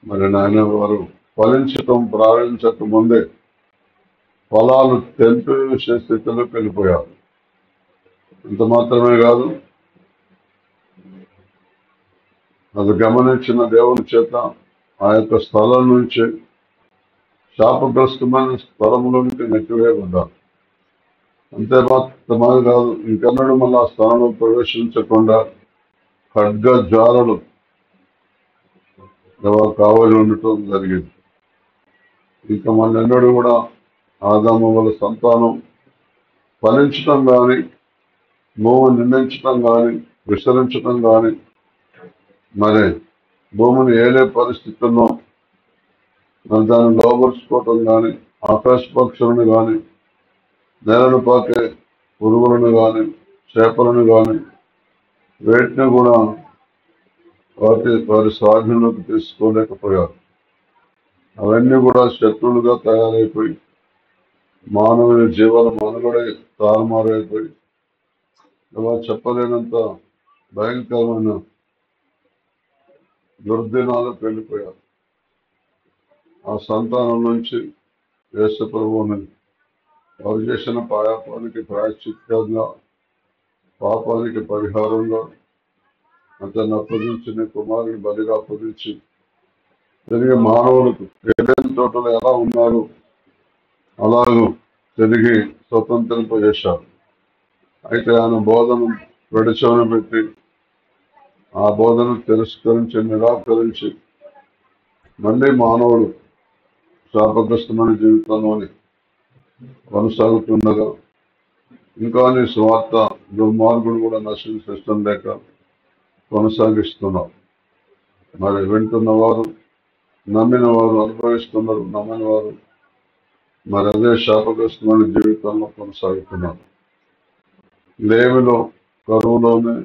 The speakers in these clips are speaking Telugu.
మరి నాయన వారు ఫలించటం ప్రారంభించక ముందే ఫలాలు తెంపి వేసే స్థితిలోకి వెళ్ళిపోయారు. ఇంత మాత్రమే కాదు, అది గమనించిన దేవుని చేత ఆ యొక్క స్థలం నుంచి శాపగ్రస్తమైన స్థలంలోనికి నెట్టివేయబడ్డారు. అంతే మాత్రమే కాదు, ఇంకెన్నడూ మళ్ళీ ఆ స్థలంలో ప్రవేశించకుండా ఖడ్గ జ్వాలలు కావలి ఉండటం జరిగింది. ఇంకా మళ్ళెన్నడూ కూడా ఆదాము వాళ్ళ సంతానం ఫలించటం కానీ, భూమిని నిందించటం కానీ, విస్తరించటం కానీ, మరి భూమిని ఏలే పరిస్థితుల్లో మరి దాన్ని లోపరుచుకోవటం కానీ, ఆకాశ పక్షులను కానీ, నేలను పాకే పురుగులను కానీ, చేపలను కానీ, వేటిని కూడా వారి స్వాధీనంలోకి తీసుకోలేకపోయారు. అవన్నీ కూడా శత్రువులుగా తయారైపోయి మానవుని జీవన మనుగడే తారుమారైపోయి ఇలా చెప్పలేనంత భయంకరమైన దుర్దినాలకు వెళ్ళిపోయారు. ఆ సంతానం నుంచి యేసు ప్రభువుని వారు చేసిన పాపానికి ప్రాయశ్చిత్తంగా, పాపానికి పరిహారంగా అతన్ని అప్పగించి నీ కుమారుని బలిగా అప్పగించి తిరిగి మానవులకు ఏదైనా తోటలో ఎలా ఉన్నారు అలాగూ తిరిగి స్వతంత్రింపజేశారు. అయితే ఆయన బోధను పెడచవన పెట్టి ఆ బోధను తిరస్కరించి నిరాకరించి మళ్ళీ మానవుడు శాపగ్రస్తమైన జీవితంలోని కొనసాగుతుండగా ఇంకా నీ స్వార్థ దుర్మార్గుడు కూడా నశించడం లేక కొనసాగిస్తున్నావు. మరి వింటున్న వారు, నమ్మిన వారు అనుభవిస్తున్నారు, నమ్మని వారు మరి అదే శాపగ్రస్తమైన జీవితంలో కొనసాగుతున్నారు. లేమిలో, కరువులోనే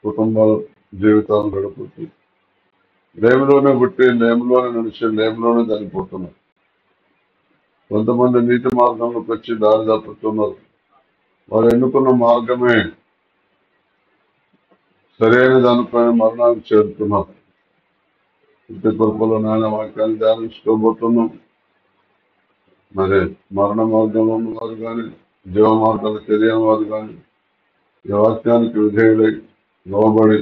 కుటుంబాల జీవితాలు గడుపుతూ లేమిలోనే పుట్టి లేమిలోనే నడిచి లేమిలోనే చనిపోతున్నారు. కొంతమంది నీతి మార్గంలోకి వచ్చి దారి తప్పుతున్నారు. వారు ఎన్నుకున్న మార్గమే సరైన దానిపైన మరణానికి చేరుతున్నారు. ఇంటి కృపలో నాయన వాక్యాన్ని ధ్యానించుకోబోతున్నాం. మరి మరణ మార్గంలో ఉన్నవారు కానీ, జీవ మార్గాలు తెలియని వారు కానీ ఈ వాక్యానికి విధేయులై లోబడి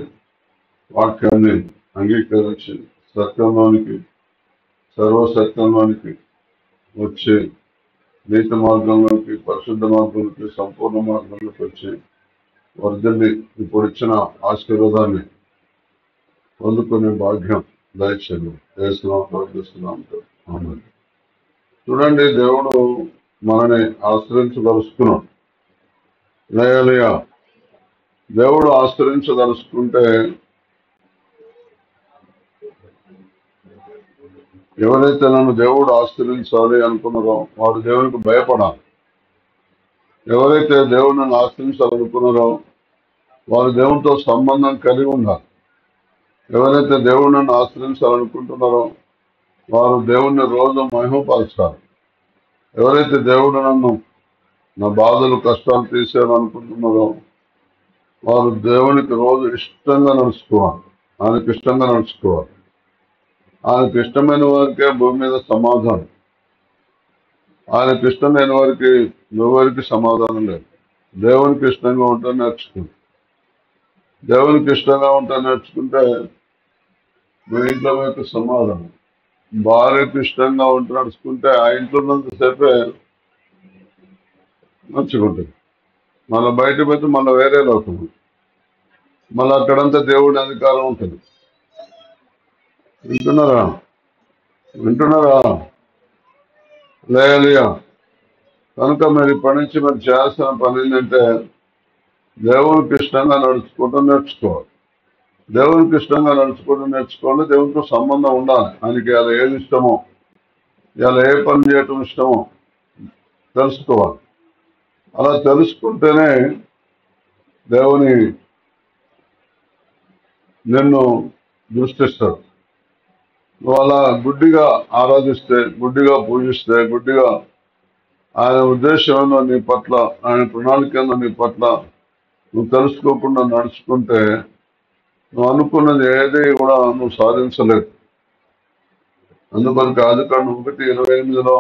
వాక్యాన్ని అంగీకరించి సత్యంలోనికి, సర్వసత్యంలోనికి వచ్చి నీతి మార్గంలోకి, పరిశుద్ధ మార్గంలోకి, సంపూర్ణ మార్గంలోకి వచ్చి వర్ధల్ని ఇప్పుడు ఇచ్చిన ఆశీర్వాదాన్ని పొందుకునే భాగ్యం దయచేయండి. చేస్తున్నాం, ప్రార్థిస్తున్నాం. ఆమేన్. చూడండి, దేవుడు మనని ఆశ్రయించదలుచుకున్నాడు. హల్లెలూయా. దేవుడు ఆశ్రయించదలుచుకుంటే ఎవరైతే నన్ను దేవుడు ఆశ్రయించాలి అనుకున్నారో వారు దేవునికి భయపడాలి. ఎవరైతే దేవుడు నన్ను ఆశ్రయించాలనుకున్నారో వారు దేవునితో సంబంధం కలిగి ఉండాలి. ఎవరైతే దేవుడు నన్ను ఆశ్రయించాలనుకుంటున్నారో వారు దేవుణ్ణి రోజు మహిమపరచాలి. ఎవరైతే దేవుడు నన్ను నా బాధలు కష్టాలు తీసేయాలనుకుంటున్నారో వారు దేవునికి రోజు ఇష్టంగా నడుచుకోవాలి. ఆయనకు ఇష్టంగా నడుచుకోవాలి. ఆయనకు ఇష్టమైన వారికే భూమి మీద సమాధానం. ఆయనకు ఇష్టం లేని వారికి ఎవరికి సమాధానం లేదు. దేవునికి ఇష్టంగా ఉంటే నేర్చుకుంది. దేవునికి ఇష్టంగా ఉంటే నేర్చుకుంటే మీ ఇంట్లో మీకు సమాధానం. భార్యకు ఇష్టంగా ఉంటే నడుచుకుంటే ఆ ఇంట్లో ఉన్నంతసేపే నడుచుకుంటుంది. మళ్ళీ బయట పెట్టి మళ్ళీ వేరే లోకం, మళ్ళీ అక్కడంతా దేవుడి అధికారం ఉంటుంది. వింటున్నారా? హల్లెలూయా. కనుక మీరు ఇప్పటి నుంచి మీరు చేయాల్సిన పని ఏంటంటే దేవునికి ఇష్టంగా నడుచుకుంటూ నేర్చుకోవాలి. దేవునికి ఇష్టంగా నడుచుకుంటూ నేర్చుకోవాలి. దేవునితో సంబంధం ఉండాలి. ఆయనకి ఇలా ఏది ఇష్టమో, ఇలా ఏ పని చేయటం ఇష్టమో తెలుసుకోవాలి. అలా తెలుసుకుంటేనే దేవుని నిన్ను దృష్టిస్తాడు. నువ్వు అలా గుడ్డిగా ఆరాధిస్తే, గుడ్డిగా పూజిస్తే, గుడ్డిగా ఆయన ఉద్దేశం ఏందో నీ పట్ల, ఆయన ప్రణాళిక ఏందో నీ పట్ల నువ్వు తెలుసుకోకుండా నడుచుకుంటే నువ్వు అనుకున్నది ఏది కూడా నువ్వు సాధించలేదు. అందుకొరకు ఆదికాండం 1:28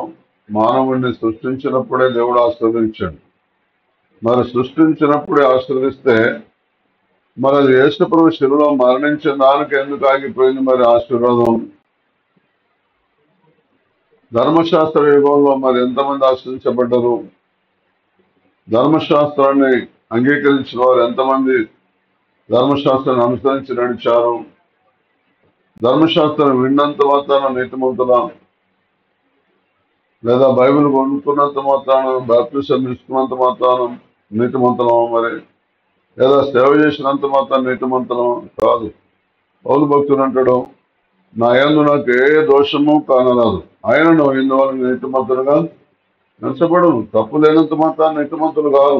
మానవుడిని సృష్టించినప్పుడే దేవుడు ఆశీర్వదించాడు. మరి సృష్టించినప్పుడే ఆశీర్వదిస్తే మరి అది యేసుప్రభు శిలువలో మరణించిన దానికి ఎందుకు ఆగిపోయింది మరి ఆశీర్వాదం? ధర్మశాస్త్ర యుగంలో మరి ఎంతమంది ఆశ్రయించబడ్డారు? ధర్మశాస్త్రాన్ని అంగీకరించిన వారు ఎంతమంది ధర్మశాస్త్రాన్ని అనుసరించి నడిచారు? ధర్మశాస్త్రం విన్నంత మాత్రాన నీతిమంతులా? లేదా బైబిల్ కొనుక్కున్నంత మాత్రాన, బాప్టిజం తీసుకున్నంత మాత్రాన నీతిమంతులమా? మరి లేదా సేవ చేసినంత మాత్రం నీతిమంతులమా? కాదు. పౌలు భక్తుడు అంటాడు, నా యందు నాకు ఏ దోషము కానరాదు, ఆయనను ఇందువల్ల నీతిమంతులుగా నచ్చబడు. తప్పు లేనంత మాత్రం నీతిమంతులు కాదు.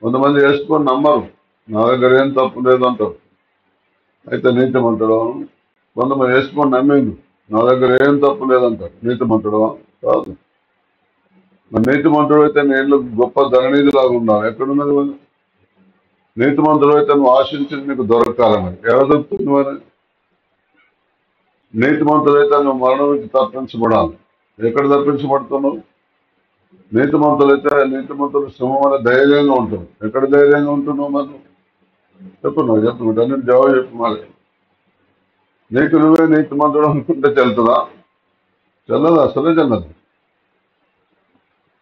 కొంతమంది వేసుకొని నమ్మరు, నా దగ్గర ఏం తప్పు లేదంటారు, అయితే నీతిమంతుడు. కొంతమంది వేసుకొని నమ్మేది, నా దగ్గర ఏం తప్పు లేదంటారు, నీతిమంతుడు కాదు. మరి నీతిమంతుడు అయితే నేను గొప్ప ధననిధిలాగా ఉన్నావు. ఎక్కడున్నది మరి? నీతిమంతుడు అయితే నువ్వు ఆశించింది నీకు దొరకాలని ఎలా దొరుకుతుంది మరి? నీతిమంతుడు అయితే నువ్వు మరణం నుంచి తప్పించబడాలి. ఎక్కడ తప్పించబడుతున్నావు? నీతిమంతులైతే నీతిమంతులు సింహం వల్ల ధైర్యంగా ఉంటుంది. ఎక్కడ ధైర్యంగా ఉంటున్నావు మరి? చెప్పు అన్ని జవాబు చెప్పు. మరి నీకు నువ్వే నీతిమంతుడు అనుకుంటే చెల్తుందా? చెల్లదు, అసలే చెల్లదు.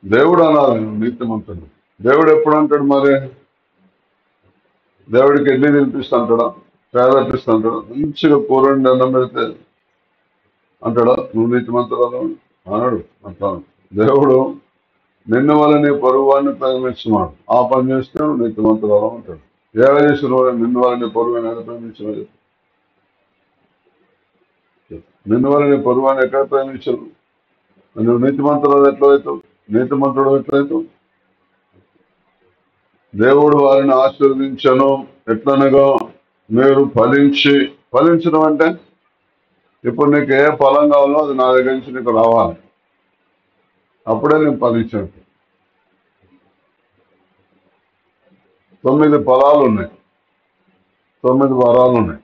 దేవుడు అనాలి నువ్వు నీతిమంతుడు. దేవుడు ఎప్పుడు అంటాడు మరి? దేవుడికి ఎన్ని తినిపిస్తుంటాడా? పేద ఇప్పిస్తుంటాడా? మంచిగా కూరండి అన్నం పెడితే అంటాడా నువ్వు నీతిమంతురాలు? అన్నాడు. అట్లా దేవుడు నిన్ను వల్ల నీ పొరుగు వాడిని ప్రేమిస్తున్నాడు, ఆ పని చేస్తే నువ్వు నీతిమంతురాలు అంటాడు. ఏడ చేసిన నిన్ను వల్ల నీ పొరుగు ఎక్కడ ప్రేమించినది? నిన్ను వల్ల నీ పొరుగు వాడిని ఎక్కడ ప్రేమించరు? నువ్వు నీతిమంతురాలు ఎట్లయితావు? నీతిమంతుడు ఎట్లయితావు? దేవుడు వారిని ఆశీర్వదించను. ఎట్లనగా మీరు ఫలించడం అంటే ఇప్పుడు నీకు ఏ ఫలం కావాలో అది నా దగ్గర నుంచి నీకు రావాలి, అప్పుడే నేను ఫలించాను. 9 ఫలాలు ఉన్నాయి, 9 వరాలు ఉన్నాయి.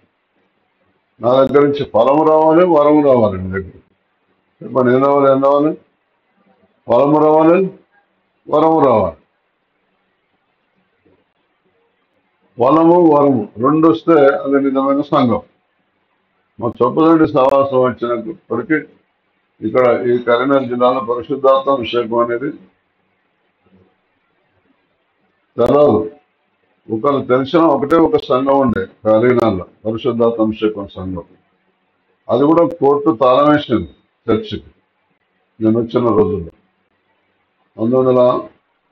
నా దగ్గర నుంచి ఫలము రావాలి, వరము రావాలి. నీ దగ్గర ఇప్పుడు ఏం రావాలి? ఫలము రావాలి, వరము రావాలి. ఫలము వరము రెండు వస్తే అది నిజమైన సంఘం. మా చొప్పదండి సహవాసం వచ్చినప్పటికీ ఇక్కడ ఈ కరీంనగర్ జిల్లాలో పరిశుద్ధాత్మ అభిషేకం అనేది తెలవదు. ఒకరు తెలిసిన ఒకటే ఒక సంఘం ఉండే కరీంనగర్లో, పరిశుద్ధాత్మ అభిషేకం సంఘం. అది కూడా కోర్టు తాళం వేసింది చర్చికి నేను వచ్చిన రోజుల్లో. 1993,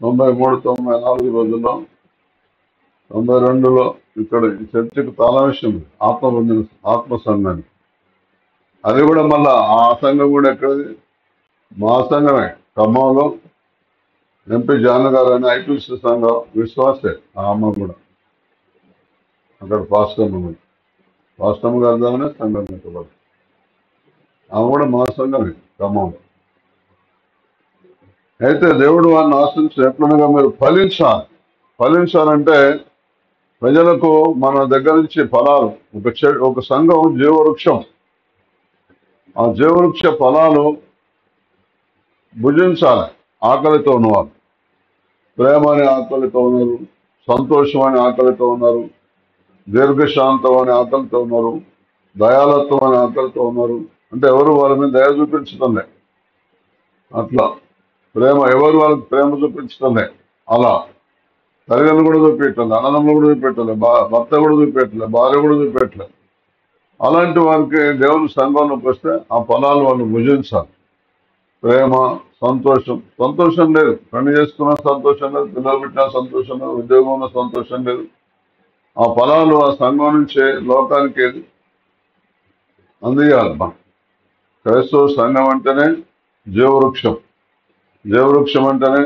94 రోజుల్లో, 92లో ఇక్కడ ఈ చర్చికి తాళం వేసింది ఆత్మ సంఘాన్ని. అది కూడా మళ్ళా ఆ సంఘం కూడా ఎక్కడది? మా సంఘమే ఖమ్మంలో. ఎంపీ జాన్ గారు అని ఐపీసీ సంఘం విశ్వాసే. ఆ అమ్మ కూడా అక్కడ పాస్టమ్ గారిదామనే సంఘం పెట్టబడి, ఆమె కూడా మా సంఘమే ఖమ్మంలో. అయితే దేవుడు వారిని ఆశించి ఎట్లనగా మీరు ఫలించాలంటే ప్రజలకు మన దగ్గర నుంచి ఫలాలు, ఒక సంఘం జీవవృక్షం. ఆ జీవవృక్ష ఫలాలు భుజించాలి. ఆకలితో ఉన్నవారు ప్రేమ అనే ఆకలితో ఉన్నారు, సంతోషం అనే ఆకలితో ఉన్నారు, దీర్ఘశాంతం అనే ఆకలితో ఉన్నారు, దయాలత్వం అనే ఆకలితో ఉన్నారు. అంటే ఎవరు వాళ్ళ మీద దయ చూపించటంలే, అట్లా ప్రేమ ఎవరు వాళ్ళకి ప్రేమ చూపించటంలే. అలా తల్లిదండ్రులు కూడా చూపించట్లే, అన్నదమ్ములు కూడా చూపెట్టలే, భర్త కూడా చూపెట్టలే, భార్య కూడా చూపెట్టలే. అలాంటి వారికి దేవుని సంఘంలోకి వస్తే ఆ ఫలాలు వాళ్ళు భుజించాలి. ప్రేమ, సంతోషం లేదు, పని చేసుకున్న సంతోషం లేదు, పిల్లలు పెట్టిన సంతోషం లేదు, ఉద్యోగంలో సంతోషం లేదు. ఆ ఫలాలు ఆ సంఘం నుంచే లోకానికి అందియాలి. క్రైస్తవ సంఘం అంటేనే జీవవృక్షం. జీవవృక్షం అంటేనే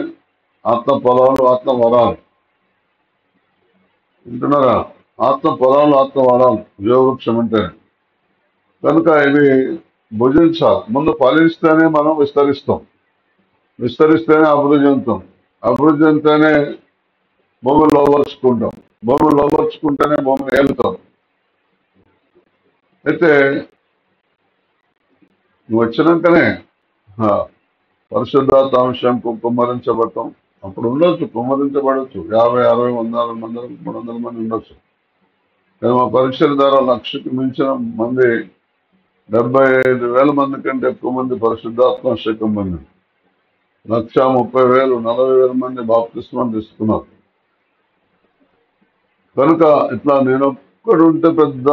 ఆత్మ ఫలాలు, ఆత్మ వరాలు. వింటున్నారా? ఆత్మ ఫలాలు, ఆత్మ వరాలు జీవవృక్షం అంటేనే. కనుక ఇవి భుజించాలి. ముందు ఫలిస్తేనే మనం విస్తరిస్తేనే అభివృద్ధి చెందుతాం. అభివృద్ధి చెందితేనే భూమిని లోపరుచుకుంటాం. భూమిని లోపరుచుకుంటేనే భూమిని ఏలుతాం. అయితే నువ్వు వచ్చినాకనే ఆ, పరిశుద్ధాంశం కుమ్మరించబడతాం. అప్పుడు ఉండొచ్చు, కుమ్మరించబడవచ్చు 50, 60, 100, 200, 300 మంది ఉండొచ్చు. కానీ మా పరీక్షల ద్వారా 1,00,000కి మించిన మంది, 75,000 మంది కంటే ఎక్కువ మంది పరిశుద్ధాత్మాభిషేకం మంది, 1,30,000, 40,000 మంది బాప్తిస్మం తీసుకున్నారు. కనుక ఇట్లా నేను ఒక్కడు ఉంటే పెద్ద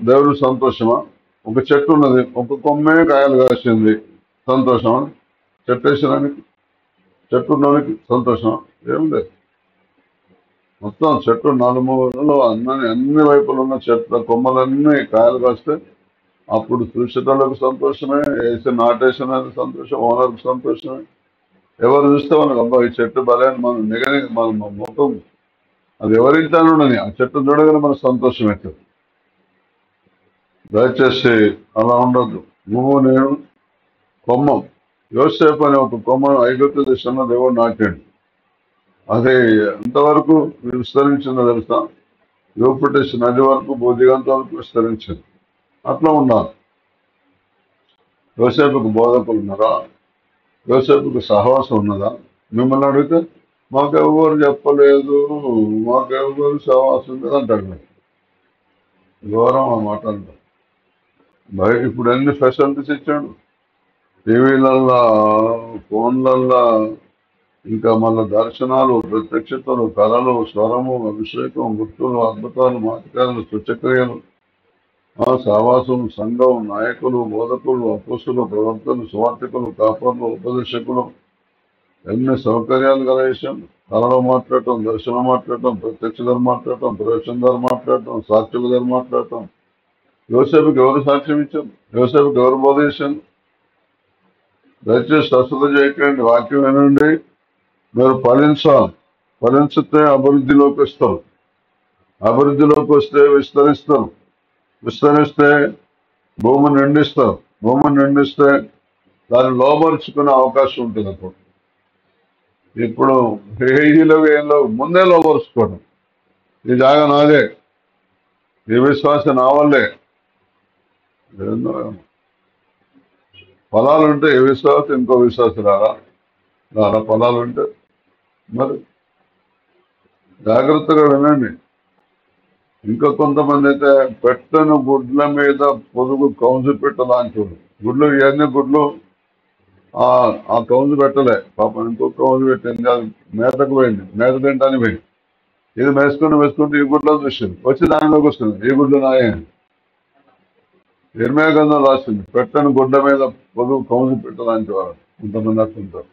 దేవుడు సంతోషమా? ఒక చెట్టు ఉన్నది, ఒక కొమ్మే కాయలు కాసింది, సంతోషమా? చెట్టు వేసినానికి, చెట్టు ఉన్నోనికి సంతోషమా? ఏం లేదు. మొత్తం చెట్టు నలుమూలలో అన్ని వైపులు ఉన్న చెట్ల కొమ్మలన్నీ కాయలు కాస్తే అప్పుడు చూసేటోళ్ళకు సంతోషమే, వేసి నాటేసిన సంతోషం, ఓనర్కి సంతోషమే. ఎవరు చూస్తే మనకు అబ్బా ఈ చెట్టు బలే అని మనం నిగని మన మొత్తం అది ఎవరింటాను ఉండని ఆ చెట్టు చూడగానే మనకు సంతోషం అవుతుంది. దయచేసి అలా ఉండద్దు. నువ్వు నేను కొమ్మం. యోసేపు అనే ఒక కొమ్మ ఐగుప్తు దేశంలో దేవుడు నాటాడు. అది ఎంతవరకు విస్తరించిందో తెలుసా? యూఫ్రటీస్ నది వరకు, భూదిగంత వరకు విస్తరించింది. అట్లా ఉండాలి. యోసేపుకు బోధకులు ఉన్నారా? యోసేపుకు సహవాసం ఉన్నదా? మిమ్మల్ని అడిగితే మాకెవ్వరు చెప్పలేదు, మాకెవ్వరు సహవాసం లేదు అంటాడు. మరి ఘోరం ఆ మాట అంటారు. బయట ఇప్పుడు ఎన్ని ఫెసిలిటీస్ ఇచ్చాడు, టీవీలల్లా, ఫోన్లల్లా, ఇంకా మళ్ళా దర్శనాలు, ప్రత్యక్షతలు, కళలు, స్వరము, అభిషేకం, గుర్తులు, అద్భుతాలు, మాటకాలు, సూచక్రియలు, సహవాసం, సంఘం, నాయకులు, బోధకులు, అపోస్తులు, ప్రవర్తలు, సువార్థికులు, కాపర్లు, ఉపదేశకులు, ఎన్ని సౌకర్యాలు గల విషయం. కళలో మాట్లాడటం, దర్శనం మాట్లాడటం, ప్రత్యక్ష ధర మాట్లాడటం, ప్రవేశం ధర మాట్లాడటం, సాక్షుల ధర మాట్లాడటం. యోసేపుకి ఎవరు సాక్ష్యం ఇచ్చారు? యోసేపుకి ఎవరు బోధ చేశారు? దయచేసి అశ్రద్ధ చేయకండి, వాక్యం వినండి. మీరు ఫలించాలి. ఫలించితే అభివృద్ధిలోకి వస్తారు. అభివృద్ధిలోకి వస్తే విస్తరిస్తారు. విస్తరిస్తే భూమిని నిండిస్తారు. భూమిని నిండిస్తే దాన్ని లోపరుచుకునే అవకాశం ఉంటుంది. అప్పుడు ఇప్పుడు ఏలో ముందే లోపరుచుకోవడం, ఈ జాగా నాదే, ఈ విశ్వాసం నా వల్లే. ఏందో ఫలాలు ఉంటే ఏ విశ్వాసం ఇంకో విశ్వాసం రారా ఫలాలు ఉంటే. మరి జాగ్రత్తగా వినండి. ఇంకా కొంతమంది అయితే పెట్టని గుడ్ల మీద పొదుగు కౌజు పెట్టలాంటి గుడ్లు, ఇవన్నీ గుడ్లు ఆ కౌజు పెట్టలే పాపం, ఇంకో కౌజు పెట్టింది, అది మేతకు పోయింది, మేత తింటానికి పోయింది. ఇది వేసుకుంటూ ఈ గుడ్లో చూసింది, వచ్చి దానిలోకి వస్తుంది, ఈ గుడ్లు నాయే. ఇర్మయా గ్రంథం రాసింది, పెట్టని గుడ్డ మీద పొదుగు కౌజు పెట్టలాంటి వారు కొంతమంది అట్లుంటారు.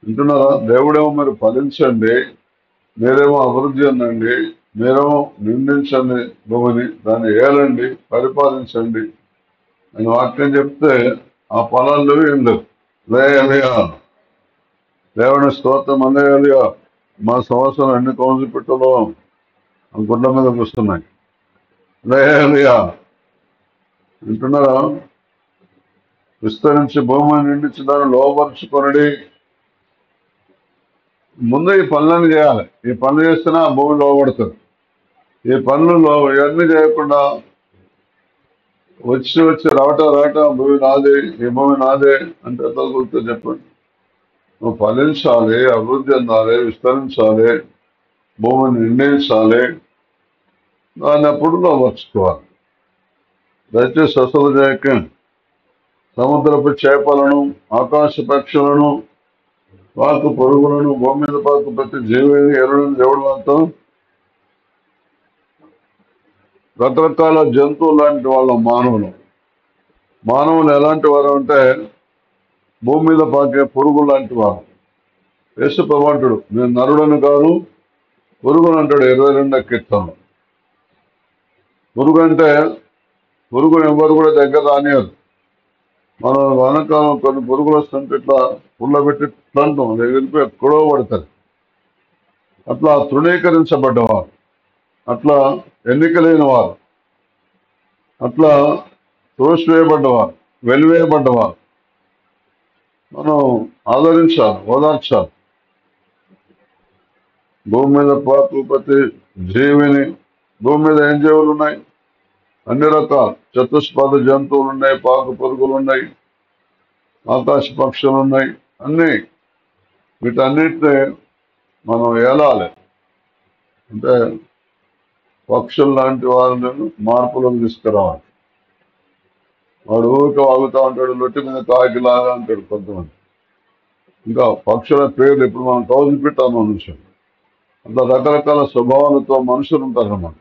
వింటున్నారా? దేవుడేమో మీరు ఫలించండి, మీరేమో అభివృద్ధి ఉందండి, మీరేమో నిందించండి భూమిని, దాన్ని ఏలండి, పరిపాలించండి అని వాక్యం చెప్తే ఆ ఫలాలు ఏం లేవు. లేయలియా, దేవుని స్తోత్రం అందేయాలియా. మా సంవత్సరం ఎన్ని కౌన్సి పెట్టలో ఆ గుడ్ల మీద కూస్తున్నాయి. లేయలియా, వింటున్నారా? విస్తరించి భూమిని నిండించి దాన్ని లోపరుచుకొనడి. ముందు ఈ పనులను చేయాలి. ఈ పనులు చేస్తేనే ఆ భూమి లోపడుతుంది. ఈ పనులలో ఇవన్నీ చేయకుండా వచ్చి రావటం భూమి నాదే, ఈ భూమి నాదే అంటే ఎంత గుర్తు చెప్పండి. నువ్వు ఫలించాలి, అభివృద్ధి చెందాలి, విస్తరించాలి, భూమిని నిండించాలి, దాన్ని అప్పుడు లోపరుచుకోవాలి. దయచేసి అసలు చేయకండి. సముద్రపు చేపలను, ఆకాశ పక్షులను, పాకు పొరుగులను, భూమి మీద పాకు ప్రతి జీవిని ఎరువులను దేవుడు మాత్రం రకరకాల జంతువులు లాంటి వాళ్ళ మానవులు ఎలాంటి వారు అంటే భూమి మీద పాకే పురుగు లాంటి వారు. యేసు ప్రభువు నేను నరుడను కాదు పురుగును అంటాడు 22వ కీర్తనలో. పురుగును ఎవరు కూడా దగ్గర రానియరు. మనం వానకాలం కొన్ని పురుగులు వస్తుంటే ఇట్లా పుల్లబెట్టి ఇట్లా అంటాం, వెళ్ళిపోయి ఎక్కడో పడతారు. అట్లా తృణీకరించబడ్డవారు, అట్లా ఎన్నికలేని వారు, అట్లా త్రోసివేయబడ్డవారు, వెలివేయబడ్డవారు మనం ఆదరించాలి, ఓదార్చాలి. భూమి మీద పాకు ప్రతి జీవిని, భూమి మీద ఏం జీవులు ఉన్నాయి? అన్ని రకాల చతుష్పద జంతువులు ఉన్నాయి, పాకు పురుగులు ఉన్నాయి, ఆకాశ పక్షులు ఉన్నాయి. అన్ని వీటన్నిటిని మనం ఏలాలి. అంటే పక్షులు లాంటి వారిని మార్పులను తీసుకురావాలి. వాడు ఊరికే వాగుతూ ఉంటాడు, లొట్టి మీద కాకిలాగా అంటాడు కొంతమంది. ఇంకా పక్షుల పేర్లు ఇప్పుడు మనం కౌజు పెట్టాము మనుషులు. అట్లా రకరకాల స్వభావాలతో మనుషులు ఉంటారన్నమాట.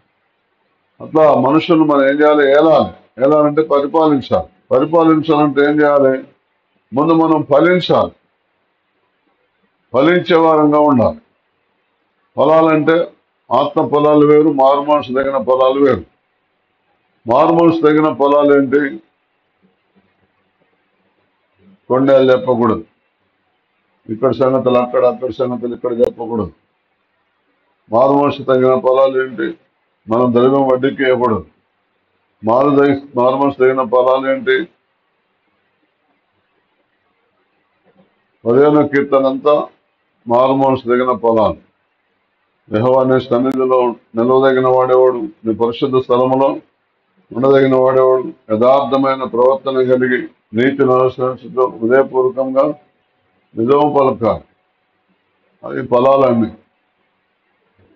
అట్లా మనుషులు మనం ఏం చేయాలి? ఏలాలి. ఏలాలంటే పరిపాలించాలి. పరిపాలించాలంటే ఏం చేయాలి? ముందు మనం ఫలించాలి. ఫలించే వారంగా ఉండాలి. పొలాలంటే ఆత్మ పొలాలు వేరు, మారుమనసు తగిన పొలాలు వేరు. మారుమనసు తగిన పొలాలు ఏంటి? కొండలు చెప్పకూడదు, ఇక్కడ సంగతులు అక్కడ, అక్కడ సంగతులు ఇక్కడ చెప్పకూడదు. మారుమనసు తగిన పొలాలు ఏంటి? మనం ద్రవ్యం వడ్డీకి ఇవ్వకూడదు. మారుమనసు తగిన పొలాలు ఏంటి? 15వ కీర్తన అంతా మారుమనసు తగిన పొలాలు. యెహోవా నీ సన్నిధిలో నిలవదగిన వాడేవాడు, నీ పరిశుద్ధ స్థలములో ఉండదగిన వాడేవాడు, యథార్థమైన ప్రవర్తన కలిగి నీతిని అనుసరించడం, హృదయపూర్వకంగా నిజం పలకాలి. అది పొలాలన్నీ.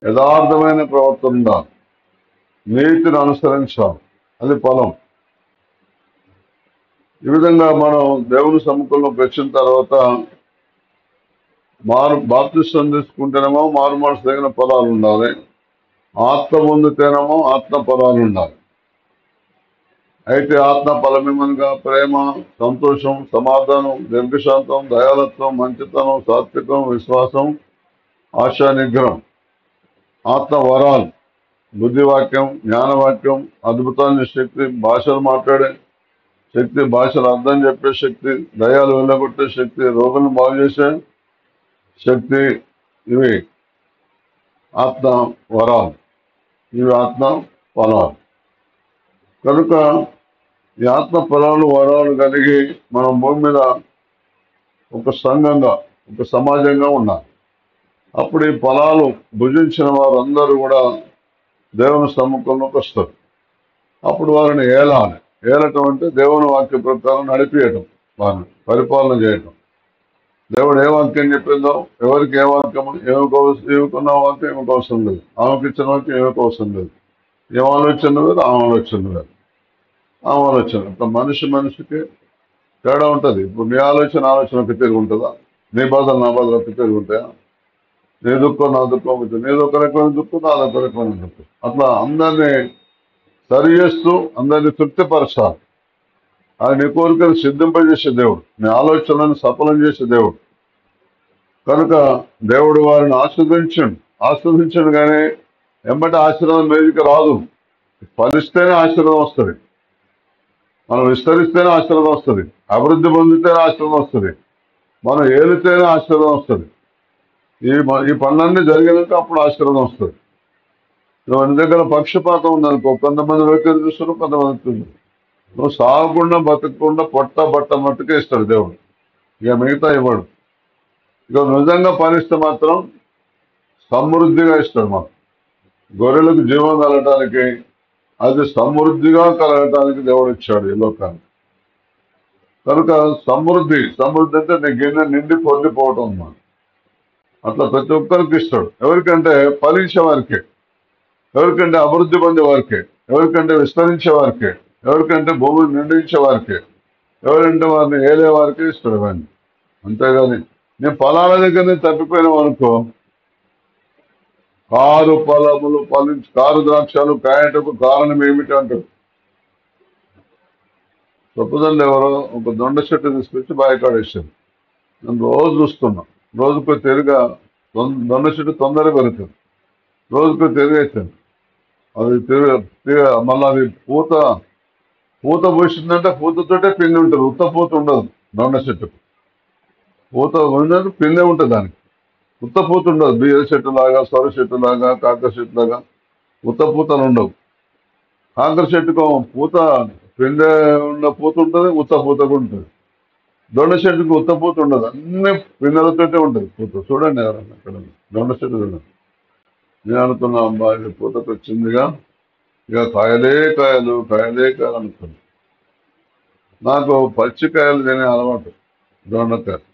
యథార్థమైన ప్రవర్తన ఉండాలి, నీతిని అనుసరించాలి, అది పొలం. ఈ విధంగా మనం దేవుని సముఖంలోకి వచ్చిన తర్వాత బాప్తిస్వం తీసుకుంటేనేమో మారు మనసు తగిన పొలాలు ఉండాలి, ఆత్మ పొందితేనేమో ఆత్మ పొలాలు ఉండాలి. అయితే ఆత్మ ఫలమేమనగా ప్రేమ, సంతోషం, సమాధానం, దీర్ఘశాంతం, దయాలత్వం, మంచితనం, సాత్వికం, విశ్వాసం, ఆశా నిగ్రహం. ఆత్మ వరాలు, బుద్ధివాక్యం, జ్ఞానవాక్యం, అద్భుతాన్ని శక్తి, భాషలు మాట్లాడే శక్తి, భాషలు అర్థం చెప్పే శక్తి, దయాలు వెళ్ళగొట్టే శక్తి, రోగులను బాగు చేసే శక్తి. ఇవి ఆత్మ వరాలు, ఇవి ఆత్మ ఫలాలు. కనుక ఈ ఆత్మ ఫలాలు వరాలు కలిగి మనం భూమి మీద ఒక సంఘంగా, ఒక సమాజంగా ఉండాలి. అప్పుడు ఈ ఫలాలు భుజించిన వారందరూ కూడా దేవుని సముఖంలోకి వస్తారు. అప్పుడు వారిని ఏలాలి. ఏలటం అంటే దేవుని వాక్య ప్రకారం నడిపియటం, వారిని పరిపాలన చేయటం. దేవుడు ఏ వాక్యం చెప్పిందో, ఎవరికి ఏ వాక్యం, ఏమికున్న వాక్యం ఏమికి అవసరం లేదు, ఆమెకి ఇచ్చిన వాక్యం ఏమికి అవసరం లేదు. ఏం ఆలోచన లేదు, ఆమె ఆలోచన లేదు, ఆమె ఆలోచన. ఇప్పుడు మనిషికి తేడా ఉంటుంది. ఇప్పుడు నీ ఆలోచన ఒక తిరిగి ఉంటుందా? నీ బాధలు నా బాధలు ఒక తిరిగి ఉంటాయా? నీ దుఃఖం నా దుఃఖం ఉంటుంది. నీదొక రకమైన దుఃఖం, నాదొక రకమైన దుఃఖం. అట్లా అందరినీ సరి చేస్తూ అందరినీ తృప్తిపరచాలి. అది నీ కోరికను సిద్ధింపజేసే దేవుడు, నీ ఆలోచనలను సఫలం చేసే దేవుడు. కనుక దేవుడు వారిని ఆస్వాదించండు కానీ ఎంబటి ఆశీర్వాదం మీదకి రాదు. ఫలిస్తేనే ఆశీర్వాదం వస్తుంది, మనం విస్తరిస్తేనే ఆశీర్వాదం వస్తుంది, అభివృద్ధి పొందితేనే ఆశీర్వాదం వస్తుంది, మనం ఏలితేనే ఆశీర్వాదం వస్తుంది. ఈ పనులన్నీ జరిగినాక అప్పుడు ఆశీర్వాదం వస్తుంది. నీ దగ్గర పక్షపాతం ఉందనుకో, కొంతమంది వ్యక్తులు చూస్తారు, కొంతమంది చూస్తారు. నువ్వు సాగకుండా బతకకుండా పొట్ట బట్ట మట్టుకే ఇస్తాడు దేవుడు, ఇక మిగతా ఇవ్వడు. ఇక నిజంగా ఫలిస్తే మాత్రం సమృద్ధిగా ఇస్తాడు. మాకు గొర్రెలకు జీవం కలగటానికి, అది సమృద్ధిగా కలగటానికి దేవుడు ఇచ్చాడు ఈ లోకానికి. కనుక సమృద్ధి అంటే నీ గిన్నె నిండి పొందిపోవటం అన్నమాట. అట్లా ప్రతి ఒక్కరికి ఇస్తాడు. ఎవరికంటే ఫలించే వారికే, ఎవరికంటే అభివృద్ధి పొందే వారికే, ఎవరికంటే విస్తరించే వారికే, ఎవరికంటే భూమిని నిండించే వారికే, ఎవరంటే వారిని ఏలే వారికే ఇస్తాడు వాడిని. అంతేగాని నేను ఫలాల దగ్గరనే తప్పిపోయినాం అనుకో, కారు ఫలములు కారు ద్రాక్షలు కాయటకు కారణం ఏమిటి అంటారు. తప్పుదండి ఎవరో ఒక దొండ చెట్టు తీసుకొచ్చి బాయికాడేసారు. నేను రోజు చూస్తున్నా, రోజుకు తిరిగా దొండ చెట్టు తొందరగా పెరుగుతుంది. రోజుకు తిరిగేసాను, అది మళ్ళీ అది పూత పోసిందంటే పూతతోటే పిండి ఉంటుంది, ఉత్త పూత ఉండదు. దొండ చెట్టుకు పూత ఉన్నది, పిండే ఉంటుంది దానికి, ఉత్త పూత ఉండదు. బియ్య చెట్టు లాగా, సొర చెట్టు లాగా, కాకర చెట్టు లాగా ఉత్త పూతలు ఉండవు. కాకర చెట్టుకు పూత పిండే ఉన్న పూత ఉంటుంది, ఉత్త పూత కూడా ఉంటుంది. దొండ చెట్టుకు ఉత్త పూత ఉండదు, అన్ని పిందెలతోటే ఉంటుంది పూత. చూడండి ఎవరన్నా అక్కడ దొండ చెట్టు చూడండి. నేను అనుకున్నా, అమ్మా ఇది పూతకు వచ్చిందిగా, ఇక కాయలే కాయలు కాయలే కాయలు అనుకుంది. నాకు పచ్చికాయలు తినే అలవాటు. దొండకాయలు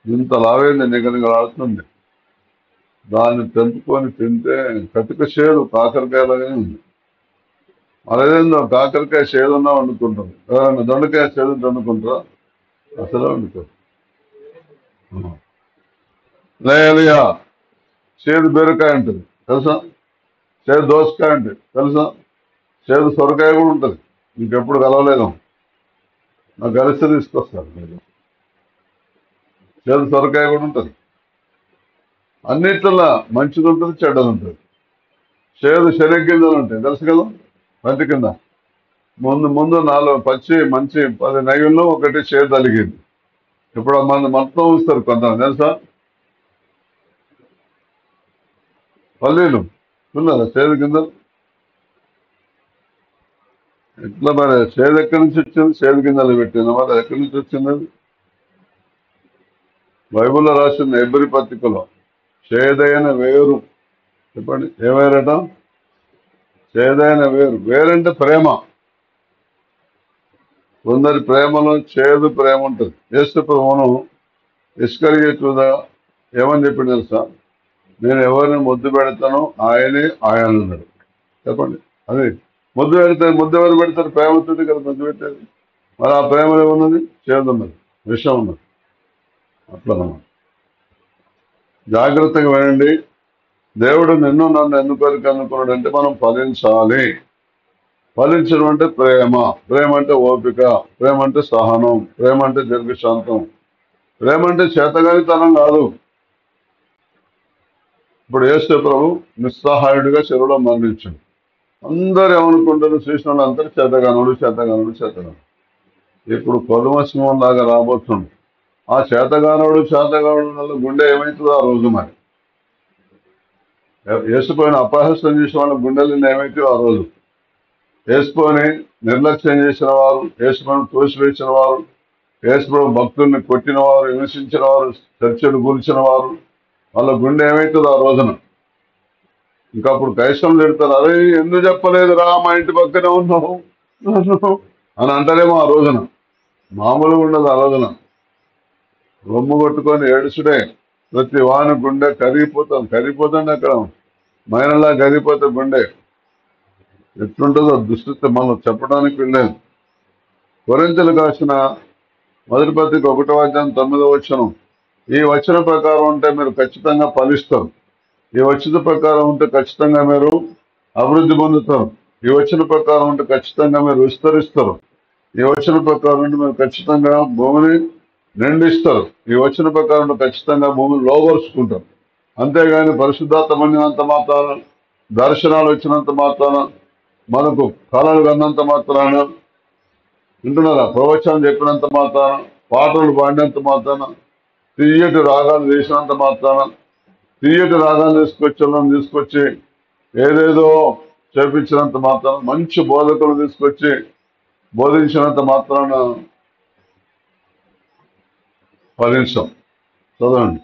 ఇంత లావైంది, నిగనిగలాడుతుంది. దాన్ని తెంపుకొని తింటే కటిక చేదు కాకరకాయలాగానే ఉంది. అదేందో కాకరకాయ చేదున్నా వండుకుంటుంది. ఎవరైనా దొండకాయ చేదు వండుకుంటారా? అసలు వండుకోరు. లేయా చేదు బీరకాయ ఉంటుంది తెలుసా? చేదు దోసకాయ ఉంటుంది తెలుసా? చేదు సొరకాయ కూడా ఉంటుంది. ఇంకెప్పుడు కలవలేదు. నాకు కలిసి తీసుకొస్తారు మీరు. చేదు సొరకాయ కూడా ఉంటుంది. అన్నిట్లా మంచిది ఉంటుంది, చెడ్డది ఉంటుంది. చేదు శనగ గింజలు ఉంటాయి తెలుసు కదా? పంటి కింద ముందు ముందు 4 పచ్చి మంచి 10 నెయ్యిల్లో ఒకటి చేదు తలిగింది. ఇప్పుడు మన మొత్తం ఇస్తారు కొంత తెలుసా? పల్లీలు తిన్నారా చేదు గింజలు? ఎట్లా మరి చేదు ఎక్కడి నుంచి వచ్చింది? చేదు గింజలు పెట్టిన మరి ఎక్కడి నుంచి వచ్చింది అది? బైబిల్లో రాసింది ఎబ్రి పత్రికలో చేదైన వేరు. చెప్పండి ఏ వేరట? చేదైన వేరు. వేరంటే ప్రేమ. కొందరి ప్రేమలో చేదు ప్రేమ ఉంటుంది. యేసు ప్రభువును ఇస్కరియోతుగా ఏమని చెప్పింది తెలుసా? నేను ఎవరిని ముద్దు పెడతానో ఆయనే ఆయన అన్నాడు. చెప్పండి అది ముద్దు పెడితే ముద్దు ఎవరు పెడతారు? ప్రేమతోటి కదా ముద్దు పెట్టేది. మరి ఆ ప్రేమలో ఏమున్నది? చేదు ఉన్నది, విషం ఉన్నది. అట్లా జాగ్రత్తగా వినండి. దేవుడు నిన్ను నన్ను ఎందుకు అనుకున్నాడు అంటే మనం ఫలించాలి. ఫలించడం అంటే ప్రేమ. ప్రేమ అంటే ఓపిక. ప్రేమ అంటే సహనం. ప్రేమ అంటే దీర్ఘశాంతం. ప్రేమ అంటే చేతగానితనం కాదు. ఇప్పుడు యేసు ప్రభు నిస్సహాయుడిగా చెరువులో మరణించాడు. అందరు ఏమనుకుంటారు? చూసిన అందరూ చేతగానుడు చేతగానుడు చేతగానుడు. ఇప్పుడు కొదుమ సింహం లాగా రాబోతుంది. ఆ చేతగానుడు వల్ల గుండె ఏమవుతుందో ఆ రోజు మరి యేసుపోయిన అపహాస్యం చేసిన వాళ్ళ గుండెలు ఏమైతే ఆ రోజు యేసుపోని నిర్లక్ష్యం చేసిన వారు, యేసుపోని తోసివేసిన వారు, యేసుప్రభు భక్తుల్ని కొట్టిన వారు, హింసించిన వారు, చర్చలు కూల్చిన వారు, వాళ్ళ గుండె ఏమవుతుంది ఆ రోజున? ఇంకా అప్పుడు కైసం తిడతారు, అరే ఎందుకు చెప్పలేదురా, మా ఇంటి పక్కనే ఉన్నావు అని అంటారేమో ఆ రోజున. మామూలుగా ఉండదు ఆ రోజున. రొమ్ము కొట్టుకొని ఏడుచుడే. ప్రతి వాని గుండె కరిగిపోతుంది అక్కడ మైనలా కరిగిపోతే గుండె ఎట్లుంటుందో దుస్థితి మనం చెప్పడానికి వెళ్ళలేదు. కొరింథీయులకు రాసిన మొదటి పత్రిక 1:9 ఈ వచన ప్రకారం ఉంటే మీరు ఖచ్చితంగా ఫలిస్తారు. ఈ వచన ప్రకారం ఉంటే ఖచ్చితంగా మీరు అభివృద్ధి పొందుతారు. ఈ వచన ప్రకారం ఉంటే ఖచ్చితంగా మీరు విస్తరిస్తారు. ఈ వచన ప్రకారం ఉంటే మీరు ఖచ్చితంగా భూమిని నిండిస్తారు. ఈ వచన ప్రకారం ఉంటే ఖచ్చితంగా భూమిని లోపరుచుకుంటారు. అంతేగాని పరిశుద్ధాత్మ పొందినంత మాత్రాన, దర్శనాలు వచ్చినంత మాత్రాన, మనకు కళలు కన్నంత మాత్రాన, వింటున్నారా, ప్రవచనం చెప్పినంత మాత్రాన, పాటలు పాడినంత మాత్రాన, తీయటి రాగాలు వేసినంత మాత్రాన, తీయటి రాగాలు తీసుకొచ్చి ఏదేదో చేపించినంత మాత్రాన, మంచి బోధకులు తీసుకొచ్చి బోధించినంత మాత్రాన ఫలించాం. చదవండి.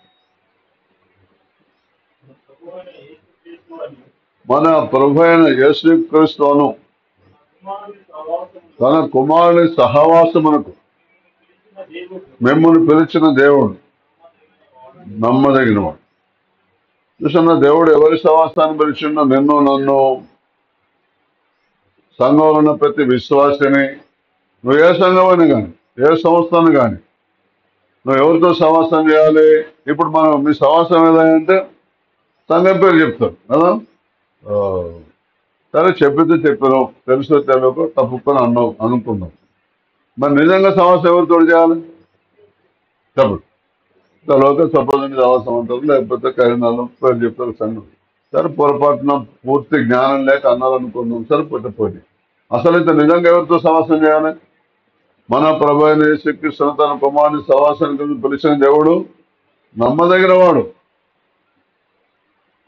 మన ప్రభు అయిన యేసుక్రీస్తును తన కుమారుని సహవాసమునకు మిమ్మల్ని పిలిచిన దేవుడు నమ్మదగినవాడు. చూసిన దేవుడు ఎవరి సహవాసాన్ని పిలిచిండో నిన్ను నన్ను, సంఘంలో ఉన్న ప్రతి విశ్వాసిని. నువ్వు ఏ సంఘం అని కానీ, ఏ సంస్థను కానీ, నువ్వు ఎవరితో సహవాసం చేయాలి? ఇప్పుడు మనం మీ సహవాసం ఏదంటే సంఘం పేరు చెప్తారు కదా. సరే చెప్పాను, తెలుసో తెలియక తప్పుకొని అనుకున్నాం. మరి నిజంగా సహవాసం ఎవరితో చేయాలి? చెప్పు. లోక సపోజ్ సహవాసం అంటారు, లేకపోతే కరీనాలు పేరు చెప్తారు సంఘం. సరే పొరపాటున పూర్తి జ్ఞానం లేక అన్నారనుకున్నాం. సరే పోటీ అసలైతే నిజంగా ఎవరితో సహవాసం చేయాలి? మన ప్రభు అయిన యేసుక్రీస్తు తన కుమారుని సహవాసానికి పిలిచిన దేవుడు నమ్మదగిన వాడు.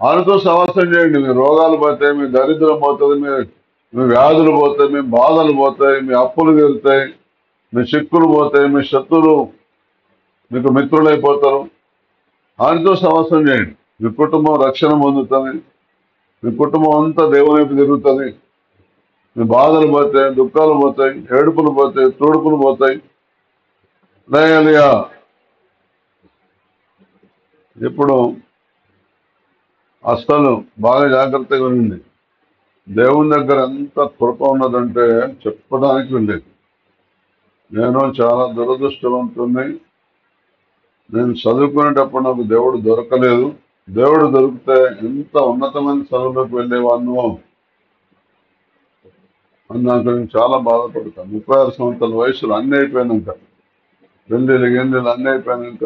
ఆయనతో సహవాసం చేయండి. మీ రోగాలు పోతాయి, మీ దరిద్రం పోతుంది, మీ వ్యాధులు పోతాయి, మీ బాధలు పోతాయి, మీ అప్పులు తీరుతాయి, మీ చిక్కులు పోతాయి, మీ శత్రువులు మీకు మిత్రులైపోతారు. ఆయనతో సహవాసం చేయండి. మీ కుటుంబం రక్షణ పొందుతుంది. మీ కుటుంబం అంతా దేవుని వైపు తిరుగుతుంది. మీ బాధలు పోతాయి, దుఃఖాలు పోతాయి, ఏడుపులు పోతాయి, తూడుపులు పోతాయి. హల్లెలూయా. ఇప్పుడు అస్సలు బాగా జాగ్రత్తగా ఉంది. దేవుని దగ్గర ఎంత కృప ఉన్నదంటే చెప్పడానికి వెళ్ళేది. నేను చాలా దురదృష్టవంతుని. నేను చదువుకునేటప్పుడు నాకు దేవుడు దొరకలేదు. దేవుడు దొరికితే ఎంత ఉన్నతమైన చదువులోకి వెళ్ళేవాడినో అని నాకు నేను చాలా బాధపడతాను. 36 సంవత్సరాల వయసులో అన్నీ అయిపోయినాక, పెళ్ళిళ్ళు గిన్నెలు అన్నీ అయిపోయినాక,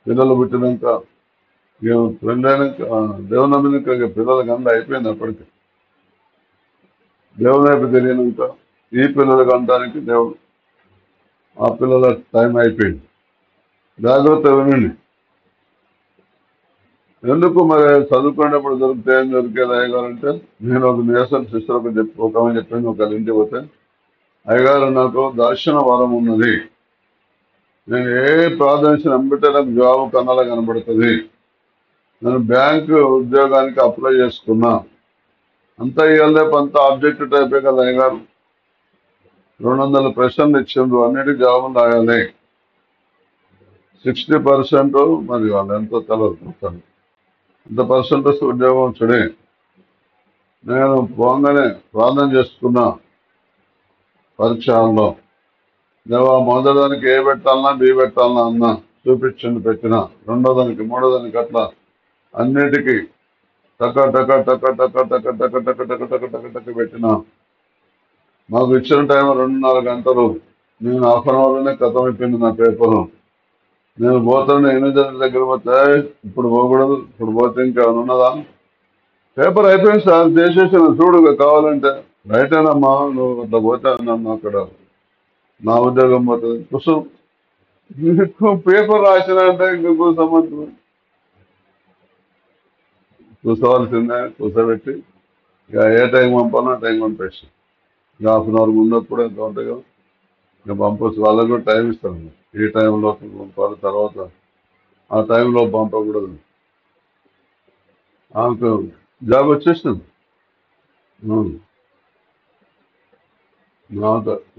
పిల్లలు పుట్టినాక, ఇక పెళ్ళైనాక దేవుని నమ్మినాక ఇక పిల్లలకి అందరూ అయిపోయింది. అప్పటికి దేవుని వైపు తెలియనాక ఈ పిల్లలకి అనడానికి దేవుడు ఆ పిల్లల టైం అయిపోయింది. జాగ్రత్త వినండి. ఎందుకు మరి చదువుకునేటప్పుడు దొరికితే ఏం దొరికేది అయ్యగారంటే, నేను ఒక నిరసన సిస్టర్ ఒక ఆమె చెప్పింది. ఒక ఇంటికి పోతే, అయ్యగారు నాకు దర్శన వరం ఉన్నది, నేను ఏ ప్రార్థన నమ్మితే నాకు జాబ్ కన్నాలా కనబడుతుంది, నేను బ్యాంకు ఉద్యోగానికి అప్లై చేసుకున్నా, అంతా ఇవ్వలేపు అంతా ఆబ్జెక్టివ్ టైపే కదా అయ్యగారు, 200 ప్రశ్నలు ఇచ్చిండ్రు, అన్నిటికీ జవాబులు రాయాలి, 60% మరి వాళ్ళు ఎంతో తెలవదు, అంత పర్సెంట్ వస్తే ఉద్యోగం వచ్చుడే. నేను పోగానే ప్రార్థన చేసుకున్నా. పరీక్ష హాల్లో దేవా మొదటిదానికి ఏ పెట్టాలన్నా బి పెట్టాలన్నా అన్నా చూపించండి, పెట్టిన. రెండో దానికి మూడో దానికి అట్లా అన్నిటికీ టక టక టక టక టక టక టక టక టక టక టక పెట్టిన. మాకు ఇచ్చిన టైం 2.5 గంటలు. నేను హాఫ్ అన్ అవర్లోనే కథం అయిపోయింది నా పేపరు. నేను పోతాను, 8 దగ్గర పోతే ఇప్పుడు పోకూడదు, ఇప్పుడు పోతే ఇంకేమైనా ఉన్నదా, పేపర్ అయిపోయింది సార్ చేసేసాను చూడు కావాలంటే. రైట్ అయినమ్మా, నువ్వు అట్లా పోతే నన్ను అక్కడ నా ఉద్యోగం పోతుంది. పేపర్ రాసిన అంటే ఇంకా కూర్చోమంటు కూర్చోవలసిందే. కూర్చోబెట్టి ఇక ఏ టైం పంపాలో టైం పంపేసి, ఇక హాఫ్ అన్ అవర్ ముందప్పుడు ఎంత ఉంటాయి కదా, ఇక పంపొచ్చు. వాళ్ళకి కూడా టైం ఇస్తాను, ఈ టైంలో పంపాలి, తర్వాత ఆ టైంలో పంపకూడదు. ఆమెకు జాబ్ వచ్చేసింది.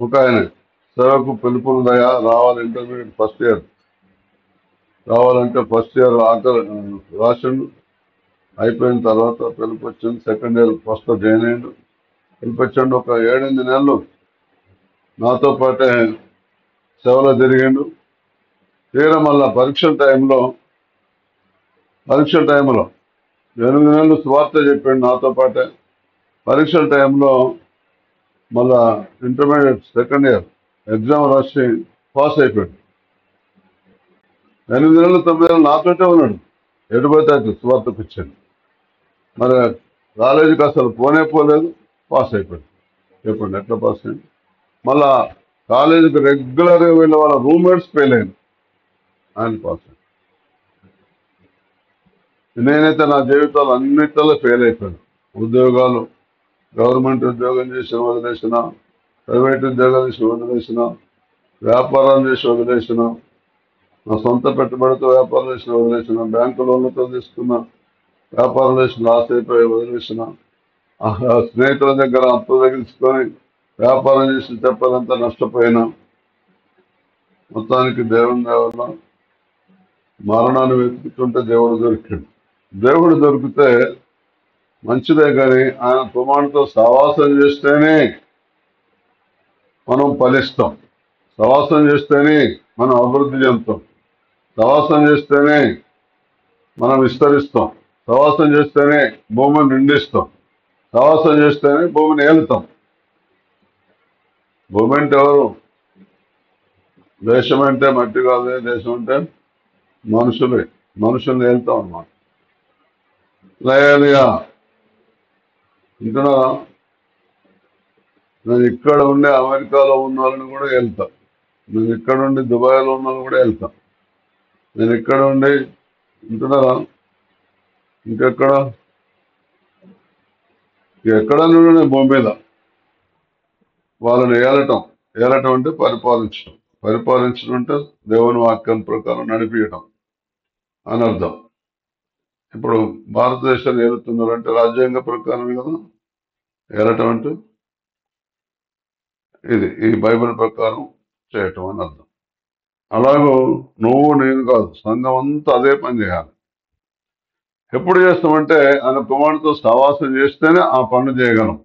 ఒక ఆయన సేవకు పిలుపుందయా, రావాలి, ఇంటర్మీడియట్ ఫస్ట్ ఇయర్ రావాలంటే ఫస్ట్ ఇయర్ ఆఖరి రాసిండు. అయిపోయిన తర్వాత పిలుపు వచ్చింది. సెకండ్ ఇయర్ ఫస్ట్ జాయిన్ అయ్యిండు. పిలుపు వచ్చాడు. ఒక 7-8 నెలలు నాతో పాటే సేవలో తిరిగిండు. తీరా మళ్ళా పరీక్షల టైంలో 8 నెలలు స్వార్థ చెప్పాడు నాతో పాటే. పరీక్షల టైంలో మళ్ళా ఇంటర్మీడియట్ సెకండ్ ఇయర్ ఎగ్జామ్ రాసి పాస్ అయిపోయాడు. 8 నెలలు 9 నెలలు నాతోటే ఉన్నాడు. ఎటుపోతే అటు స్వార్థకు ఇచ్చాడు. మరి కాలేజీకి అసలు పోలేదు, పాస్ అయిపోయాడు. చెప్పండి ఎట్లా పాస్ అయ్యింది. మళ్ళా కాలేజీకి రెగ్యులర్గా వెళ్ళే వాళ్ళ రూమ్మేట్స్ ఫెయిల్ అయింది, ఆయన పాస్ అయ్యాడు. నేనైతే నా జీవితాలు అన్నిటిలో ఫెయిల్ అయిపోయాను. ఉద్యోగాలు, గవర్నమెంట్ ఉద్యోగం చేసి వదిలేసిన, ప్రైవేట్ ఉద్యోగాలు చేసి వదిలేసిన, వ్యాపారం చేసి వదిలేసిన, నా సొంత పెట్టుబడితో వ్యాపారం చేసి వదిలేసిన, బ్యాంకు లోన్లతో తీసుకున్న వ్యాపారం చేసి లాస్ అయిపోయి వదిలేసిన, స్నేహితుల దగ్గర అప్పు తగిలించుకొని వ్యాపారం చేసి చెప్పాలంతా నష్టపోయినా. మొత్తానికి దేవుని వల్ల మరణాన్ని వెతుకుతుంటే దేవుడు దొరికాడు. దేవుడు దొరికితే మంచిదే, కానీ ఆయన కుమారుడితో సహవాసం చేస్తేనే మనం ఫలిస్తాం, సహవాసం చేస్తేనే మనం అభివృద్ధి చెందుతాం, సహవాసం చేస్తేనే మనం విస్తరిస్తాం, సహవాసం చేస్తేనే భూమిని నిండిస్తాం, సహవాసం చేస్తేనే భూమిని ఏలుతాం. భూమి అంటే ఎవరు? దేశం అంటే మట్టి కాదే, దేశం అంటే మనుషులే. మనుషుల్ని ఏలుతాం అన్నమాట. లేదుగా ఇంటున్నారా? నేను ఇక్కడ ఉండే అమెరికాలో ఉన్న వాళ్ళని కూడా వెళ్తా, నేను ఇక్కడ ఉండి దుబాయ్లో ఉన్న వాళ్ళని కూడా వెళ్తా, నేను ఇక్కడ ఉండి ఉంటున్నారా ఇంకెక్కడ ఎక్కడ నుండి భూమి మీద వాళ్ళని ఏలటం అంటే పరిపాలించడం అంటే దేవుని వాక్యం ప్రకారం నడిపించటం అని అర్థం. ఇప్పుడు భారతదేశాన్ని ఏలుతున్నారంటే రాజ్యాంగ ప్రకారమే కదా ఏలటం అంటే. ఇది ఈ బైబిల్ ప్రకారం చేయటం అని అర్థం. అలాగూ నువ్వు నేను కాదు, సంఘం అంతా అదే పని చేయాలి. ఎప్పుడు చేస్తామంటే ఆయన కుమారుడితో సహవాసం చేస్తేనే ఆ పనులు చేయగలం.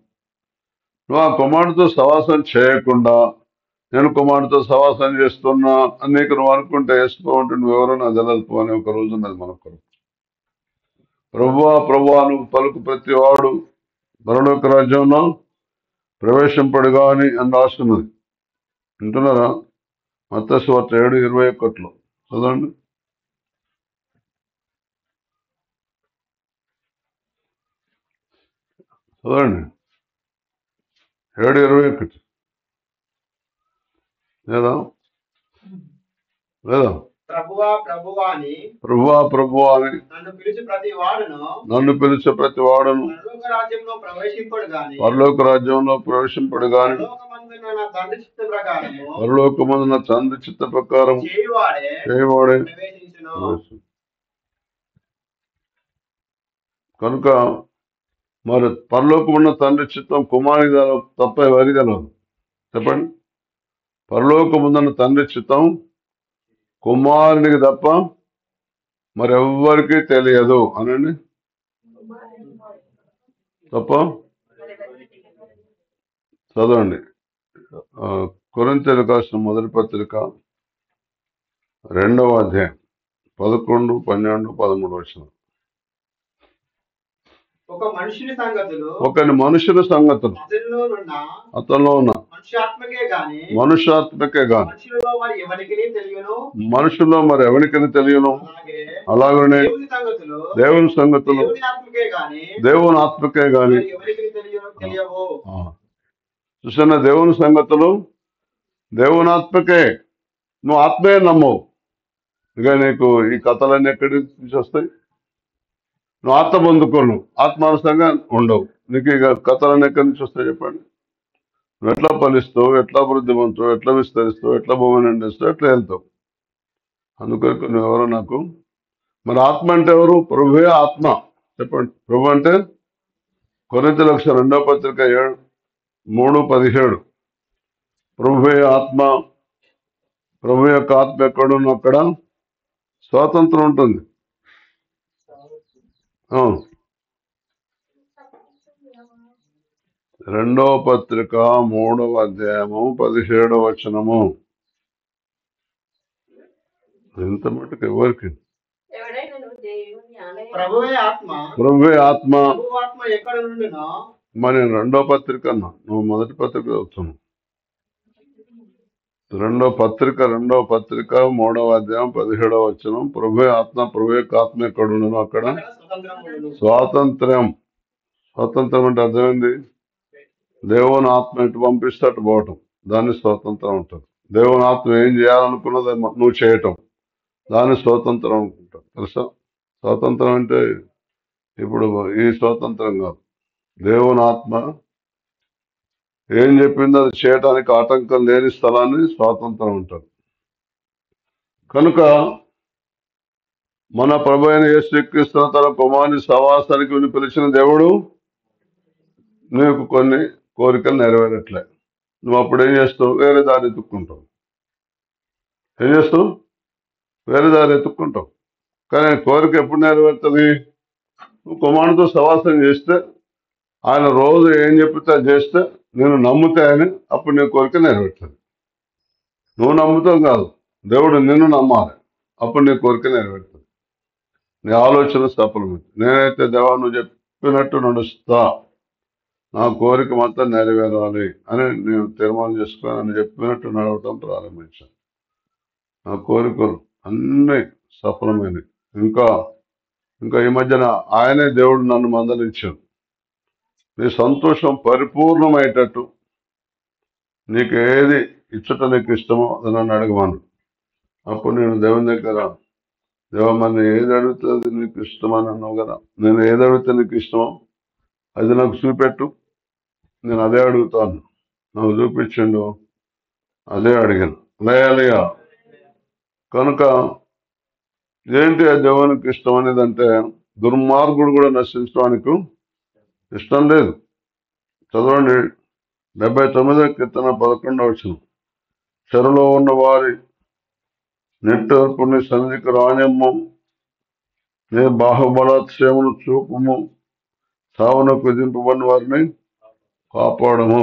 నువ్వు ఆ కుమారుడితో సహవాసం చేయకుండా నేను కుమారుడితో సహవాసం చేస్తున్నా అని నీకు నువ్వు అనుకుంటే వేసుకోమంటే నువ్వెవరో నాకు తెలియదు అని ఒక రోజు ఉన్నది మనకు. ప్రభువా ప్రభువా నువ్వు పలుకు ప్రతి వాడు పరలోక రాజ్యంలో ప్రవేశింపడుగా అని రాస్తున్నది. వింటున్నారా? మత్తయి సువార్త 7:21 చదవండి. చదవండి 7:21 లేదా లేదా ప్రభువా ప్రభువా అని ప్రభువా ప్రభువా అని నన్ను పిలిచి ప్రతి వాడును పరలోక రాజ్యంలో ప్రవేశింపడు గాని పరలోకమందున తండ్రి చిత్త ప్రకారం చేయవాడే కనుక మరి పరలోకమున్న తండ్రి చిత్తం కుమారుని తప్ప ఎవరి తెలవదు. చెప్పండి. పరలోకమున్న తండ్రి చిత్తం కుమారునికి తప్ప మరెవ్వరికి తెలియదు అనండి. తప్ప చదవండి. కొరింథీయులకు రాసిన మొదటి పత్రిక 2వ అధ్యాయం 11, 12, 13 వచనం. ఒకని మనుషుల సంగతులు అతనిలో ఉన్న మనుష్యాత్మకే గాని మనుషుల్లో మరి ఎవరికని తెలియను. అలాగనే దేవుని సంగతులు దేవుని ఆత్మకే గాని. చూసిన దేవుని సంగతులు దేవుని ఆత్మకే. నువ్వు ఆత్మే నమ్మవు. ఇక నీకు ఈ కథలన్నీ ఎక్కడి నుంచి వస్తాయి? నువ్వు ఆత్మ పొందుకోను, ఆత్మానుసంగా ఉండవు. నీకు ఇక కథలన్నీ ఎక్కడి నుంచి వస్తాయి చెప్పండి? నువ్వు ఎట్లా ఫలిస్తావు, ఎట్లా అభివృద్ధిమంతావు, ఎట్లా విస్తరిస్తావు, ఎట్లా భూమి నిండిస్తావు, ఎట్లా వెళ్తావు. అందుకొరకు నువ్వెవరో నాకు. మరి ఆత్మ అంటే ఎవరు? ప్రభువే ఆత్మ. చెప్పండి. ప్రభు అంటే కొరింథీయులకు 2వ పత్రిక 3:17 ప్రభువే ఆత్మ. ప్రభు యొక్క ఆత్మ ఎక్కడున్న అక్కడ స్వాతంత్రం ఉంటుంది. 2వ పత్రిక 3వ అధ్యాయము 17వ వచనము. ఎంత మటుకు ఎవరికి? ప్రభువే ఆత్మ. మరి నేను 2వ పత్రిక అన్నా, నువ్వు మొదటి పత్రిక చదువుతున్నావు. 2వ పత్రిక 3వ అధ్యాయం 17వ వచనం. ప్రభువే ఆత్మ. ప్రభు యొక్క ఆత్మ ఎక్కడ ఉండను అక్కడ స్వాతంత్ర్యం. స్వాతంత్రం అంటే అర్థమైంది. దేవుని ఆత్మ ఎటు పంపిస్తే అటు పోవటం, దాన్ని స్వాతంత్రం ఉంటుంది. దేవుని ఆత్మ ఏం చేయాలనుకున్నది నువ్వు చేయటం, దాన్ని స్వాతంత్రం అనుకుంటావు. తెలుసా? స్వాతంత్రం అంటే ఇప్పుడు ఈ స్వాతంత్రం కాదు. దేవుని ఆత్మ ఏం చెప్పిందో అది చేయటానికి ఆటంకం లేని స్థలాన్ని స్వాతంత్రం ఉంటుంది. కనుక మన ప్రభు అయిన యేసుక్రీస్తు తన కుమారుని సహవాసానికి పిలిచిన దేవుడు నీకు కొన్ని కోరికలు నెరవేరట్లే. నువ్వు అప్పుడు ఏం చేస్తావు? వేరే దారి ఎత్తుక్కుంటావు. ఏం చేస్తావు? వేరే దారి ఎత్తుక్కుంటావు. కానీ కోరిక ఎప్పుడు నెరవేరుతుంది? నువ్వు కుమారుడితో సహవాసం చేస్తే, ఆయన రోజు ఏం చెప్తే చేస్తే, నేను నమ్ముతే అని అప్పుడు నీ కోరిక నెరవేరుతుంది. నువ్వు నమ్ముతావు కాదు, దేవుడు నిన్ను నమ్మాలి, అప్పుడు నీ కోరిక నెరవేరుతుంది. నీ ఆలోచన సఫలమైంది. నేనైతే దేవా నువ్వు చెప్పినట్టు నడుస్తా, నా కోరిక మొత్తం నెరవేరాలి అని నేను తీర్మానం చేసుకుని నన్ను చెప్పినట్టు నడవటం ప్రారంభించాను. నా కోరికలు అన్నీ సఫలమైనవి. ఇంకా ఈ మధ్యన ఆయనే దేవుడు నన్ను మందలించాడు. నీ సంతోషం పరిపూర్ణమయ్యేటట్టు నీకు ఏది ఇచ్చట నీకు ఇష్టమో అది నన్ను అడగమను. అప్పుడు నేను దేవుని దగ్గర, దేవ మరి ఏది అడుగుతుంది నీకు ఇష్టమని అన్నావు కదా, నేను ఏది అడిగితే నీకు ఇష్టమో అది నాకు చూపెట్టు, నేను అదే అడుగుతాను. నాకు చూపించండు, అదే అడిగాను. లేయలియా. కనుక ఏంటి ఆ దేవునికి ఇష్టం అనేది అంటే, దుర్మార్గుడు కూడా నశించడానికి ఇష్టం లేదు. చదవండి 79వ కీర్తన 11వ వచనం. చెరలో ఉన్న వారి నెట్టూర్పుని సన్నిధికి రానిమ్ము, నీ బాహుబలాతిశయమును చూపుము, సావునకు విధింపబడిన వారిని కాపాడము.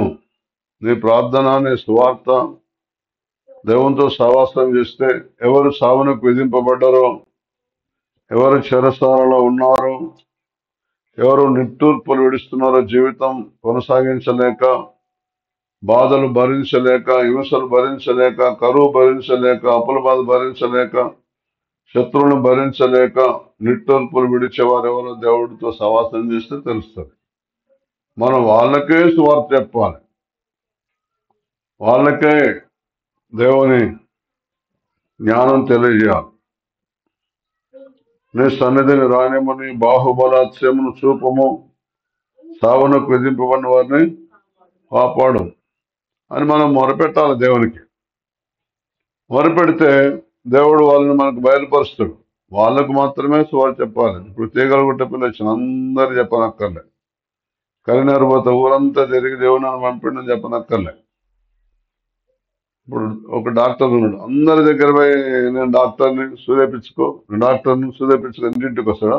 నీ ప్రార్థన, నీ సువార్త దేవునితో సహవాసం చేస్తే ఎవరు సావునకు విధింపబడ్డారో, ఎవరు చెరసాలలో ఉన్నారో, ఎవరు నిట్టూర్పులు విడుస్తున్నారో, జీవితం కొనసాగించలేక, బాధలు భరించలేక, హింసలు భరించలేక, కరువు భరించలేక, అప్పుల బాధ భరించలేక, శత్రువులను భరించలేక నిట్టూర్పులు విడిచేవారు ఎవరో దేవుడితో సహవాసం చేస్తే తెలుస్తుంది. మనం వాళ్ళకే సువార్త చెప్పాలి, వాళ్ళకే దేవుని జ్ఞానం తెలియజేయాలి. నీ సన్నిధిని రానిమని బాహుబలాత్స్యమును చూపము, సావునకు విధింపబడిన వారిని కాపాడు అని మనం మొరపెట్టాలి దేవునికి. మొరపెడితే దేవుడు వాళ్ళని మనకు బయలుపరుస్తాడు. వాళ్ళకు మాత్రమే సువార్త చెప్పాలి. ఇప్పుడు తీగలగుట్ట పిల్ల వచ్చిన అందరు చెప్పనక్కర్లే, కరీంనగర్ పోతే ఊరంతా తిరిగి దేవుని పంపిండని చెప్పనక్కర్లే. ఇప్పుడు ఒక డాక్టర్ ఉన్నాడు, అందరి దగ్గర పోయి నేను డాక్టర్ని సూదేపించుకో ఇంటింటికి వస్తాడా?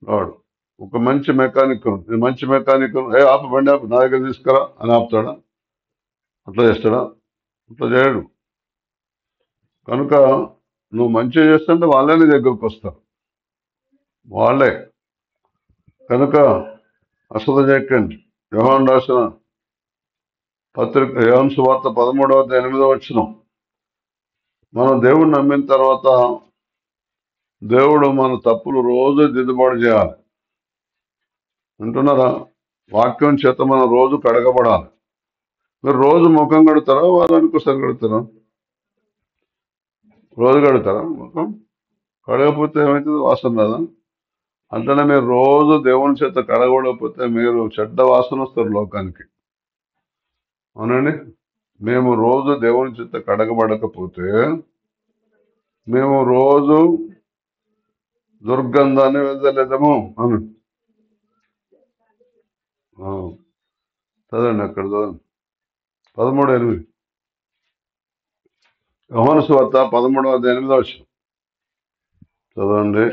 వాడు ఒక మంచి మెకానిక్, మంచి మెకానిక్ ఆప బండి ఆపు, నా దగ్గర తీసుకురా అని ఆపుతాడా? అట్లా చేస్తాడా? అట్లా చేయడు. కనుక నువ్వు మంచిగా చేస్తుంటే వాళ్ళే నీ దగ్గరకు వస్తారు, వాళ్ళే. కనుక అసలు చేయకండి. యోహాను రాసిన పత్రిక, యోహాను సువార్త 13:8 వచనం. మనం దేవుడిని నమ్మిన తర్వాత దేవుడు మన తప్పులు రోజు దిద్దుబాటు చేయాలి. వింటున్నారా? వాక్యం చేత మనం రోజు కడగబడాలి. మీరు రోజు ముఖం కడుతారా, వారానికి ఒకసారి కడుతారా? రోజు కడుతారా ముఖం? కడగకపోతే ఏమవుతుంది? వాసన రాదా? అంటేనే మీరు రోజు దేవుని చేత కడగబడకపోతే మీరు చెడ్డ వాసన వస్తారు లోకానికి. అవునండి. మేము రోజు దేవుని చేత కడగబడకపోతే మేము రోజు దుర్గంధాన్ని వెదలేదము అను. చదవండి, అక్కడ చదవండి 13:8. యోహాను సువార్త 13:8 చదవండి.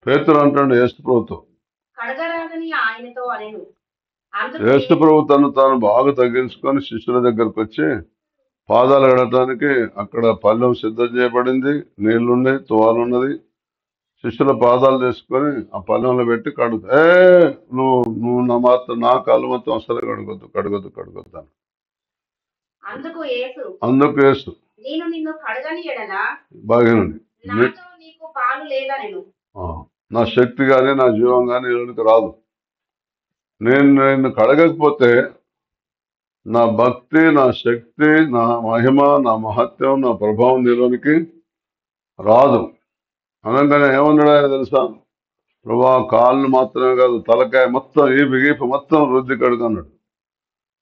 పేతురు అంటాడు యేసు ప్రభుతో. యేసు ప్రభు తాను బాగా తగ్గించుకొని శిష్యుల దగ్గరకు వచ్చి పాదాలు కడటానికి అక్కడ పళ్ళెం సిద్ధం చేయబడింది, నీళ్లున్నాయి, తువాలున్నది. శిష్యుల పాదాలు తీసుకొని ఆ పళ్ళెంలో పెట్టి కడుగుతా. నువ్వు నా కాళ్ళు మొత్తం అసలు కడగొద్దు. అందుకు యేసు బాగానండి, నా శక్తి కానీ నా జీవం కానీ నీలోనికి రాదు. నేను నిన్ను కడగకపోతే నా భక్తి, నా శక్తి, నా మహిమ, నా మహత్యం, నా ప్రభావం నీలోనికి రాదు. అనగానే ఏమన్నాడు ఆయన తెలుసా? ప్రభా కాళ్ళు మాత్రమే కాదు, తలకాయ మొత్తం, ఈపు మొత్తం రుద్ది కడుగన్నాడు.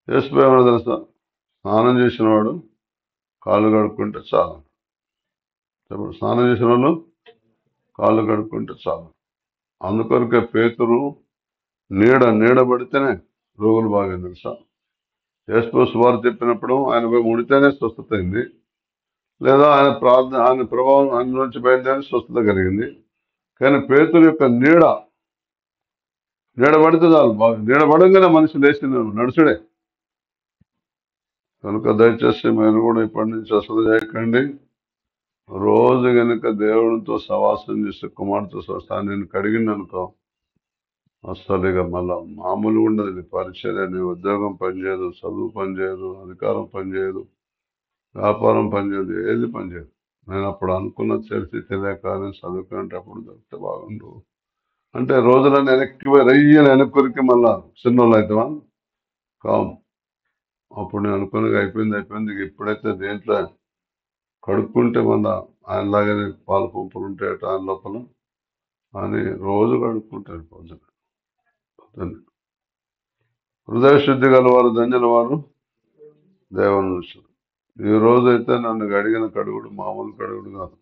యేసుప్రభు ఏమన్నా తెలుసా? స్నానం చేసిన వాడు కాళ్ళు కడుక్కుంటే చాలు. స్నానం చేసిన వాళ్ళు కాళ్ళు కడుక్కుంటే చాలు. అందుకొరకే పేతురు నీడబడితేనే రోగులు బాగా తెలుసా? యేసు సువార్త చెప్పినప్పుడు ఆయన పోయి ముడితేనే స్వస్థత అయింది, లేదా ఆయన ప్రభావం ఆయన నుంచి బయలుదేరి స్వస్థత కలిగింది. కానీ పేతురు యొక్క నీడబడితే చాలు, బాగా నీడబడంగానే మనిషి లేచి నడుచుడే. కనుక దయచేసి మీరు కూడా ఇప్పటి నుంచి అసలు చేయకండి. రోజు కనుక దేవుడితో సవాసం చేసే కుమార్తె స్వస్థాన్ని నేను కడిగిందనుకో, అసలు ఇక మళ్ళా మామూలుగా ఉండదు. పరిచర్య, నీ ఉద్యోగం పనిచేయదు, చదువు పనిచేయదు, అధికారం పనిచేయదు, వ్యాపారం పనిచేయదు, ఏది పనిచేయదు. నేను అప్పుడు అనుకున్న తెలియక నేను చదువుకుంటే అప్పుడు దొరికితే బాగుండు అంటే రోజులన్నీ వెనక్కి మళ్ళా చిన్నోళ్ళు అవుతావా? కావు. అప్పుడు నేను అనుకున్నది అయిపోయింది. ఇప్పుడైతే దేంట్లో కడుక్కుంటే మళ్ళా ఆయనలాగానే పాలు పంపులు ఉంటాయట ఆయన లోపల అని రోజు కడుక్కుంటాడు పొద్దున. హృదయ శుద్ధి గలవారు ధన్యుల వారు దేవుని చూస్తారు. ఈ రోజైతే నన్ను అడిగిన కడుగుడు మామూలు కడుగుడు కాదు.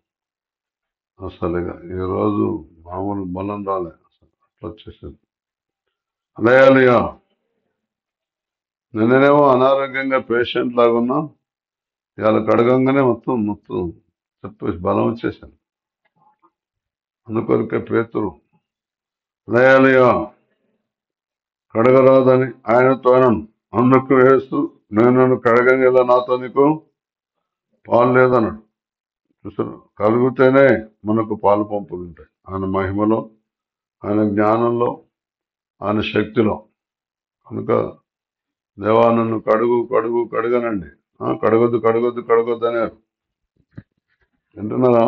అసలు ఇక ఈరోజు మామూలు బలం రాలే, అసలు అట్లా వచ్చేసింది. అలయాలియా, నిన్ననేమో అనారోగ్యంగా పేషెంట్ లాగా ఉన్నా, ఇవాళ కడగంగానే మొత్తం మొత్తం చెప్పేసి బలం వచ్చేసాను. అందుకొరకే పేతురు అలయాలియా కడగరాదని ఆయనతో అనను, అందుకు వేస్తూ నేను కడగంగా నాతో నీకు పాలు లేదన్నాడు. చూసారు, కలుగుతేనే మనకు పాలు పంపులు ఉంటాయి. ఆయన మహిమలో, ఆయన జ్ఞానంలో, ఆయన శక్తిలో. కనుక దేవా నన్ను కడుగు కడుగు కడగనండి. కడగొద్దు కడగొద్దు కడగొద్దు అన్నారు. వింటున్నారా?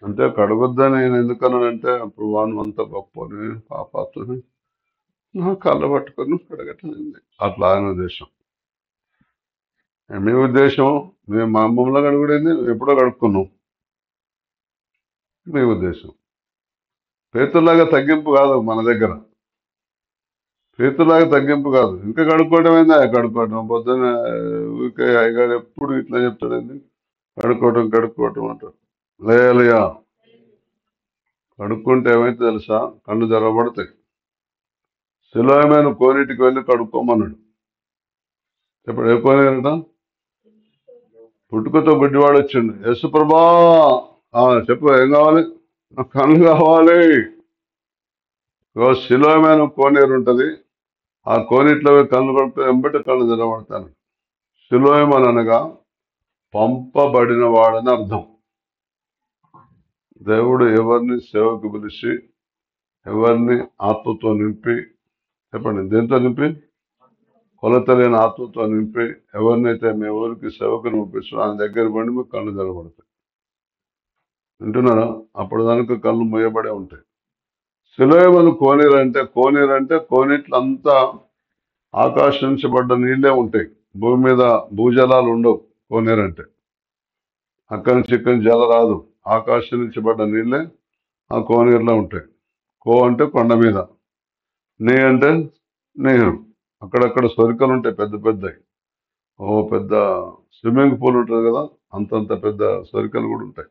అంటే కడగొద్దని నేను ఎందుకన్నానంటే, అప్పుడు వాను అంత గొప్పని పాపాత్తుని నా కళ్ళ పట్టుకొని కడగట్లేదు. అట్లా ఆయన ఉద్దేశం. మీ ఉద్దేశం మేము మా అమ్మమ్మలో కడుగుడైంది, ఎప్పుడో కడుక్కున్నాం. మీ ఉద్దేశం పేతుల్లాగా తగ్గింపు కాదు మన దగ్గర. పేతుల్లాగా తగ్గింపు కాదు. ఇంకా కడుక్కోవడం ఏందా? కడుక్కోవటం పొద్దున్న ఊరికే అయ్యగారు ఎప్పుడు ఇట్లా చెప్తాడండి, కడుక్కోవటం కడుక్కోవటం అంటారు. లేయా కడుక్కుంటే ఏమైతే తెలుసా? కళ్ళు తెరవబడతాయి. సులభమైన కోనేటికి వెళ్ళి కడుక్కోమన్నాడు. ఇప్పుడు ఏ కోనేరట? పుట్టుకతో గుడ్డివాడు వచ్చిండు. యేసు ప్రభా, చెప్పు ఏం కావాలి? నాకు కళ్ళు కావాలి. సులభమైన కోనేరు ఉంటది. ఆ కోనేటిలో కళ్ళు కొడితే ఎంబటి కళ్ళు తెరవబడతాను. సులోయమని అనగా పంపబడిన వాడని అర్థం. దేవుడు ఎవరిని సేవకు పిలిచి ఎవరిని ఆత్మతో నింపి, చెప్పండి దేంతో నింపి? కొలత లేని ఆత్మతో నింపి ఎవరినైతే మీ ఊరికి సేవకుని పంపిస్తారో ఆయన దగ్గర పడి మీకు కళ్ళు తెరబడతాయి. వింటున్నారా? అప్పుడు దానికి కళ్ళు మూయబడే ఉంటాయి. సులోయమని కోనేరంటే కోనేట్లంతా ఆకాశించబడ్డ నీళ్ళే ఉంటాయి. భూమి మీద భూజలాలు ఉండవు. కోనేరంటే అక్కడి నుంచి ఇక్కడి నుంచి జల రాదు. ఆకాశించబడ్డ నీళ్ళే ఆ కోనేరులో ఉంటాయి. అంటే కొండ మీద, నీ అంటే నీరు. అక్కడక్కడ సొరికలు ఉంటాయి పెద్ద పెద్దవి. పెద్ద స్విమ్మింగ్ పూల్ ఉంటుంది కదా, అంతంత పెద్ద సొరికలు కూడా ఉంటాయి.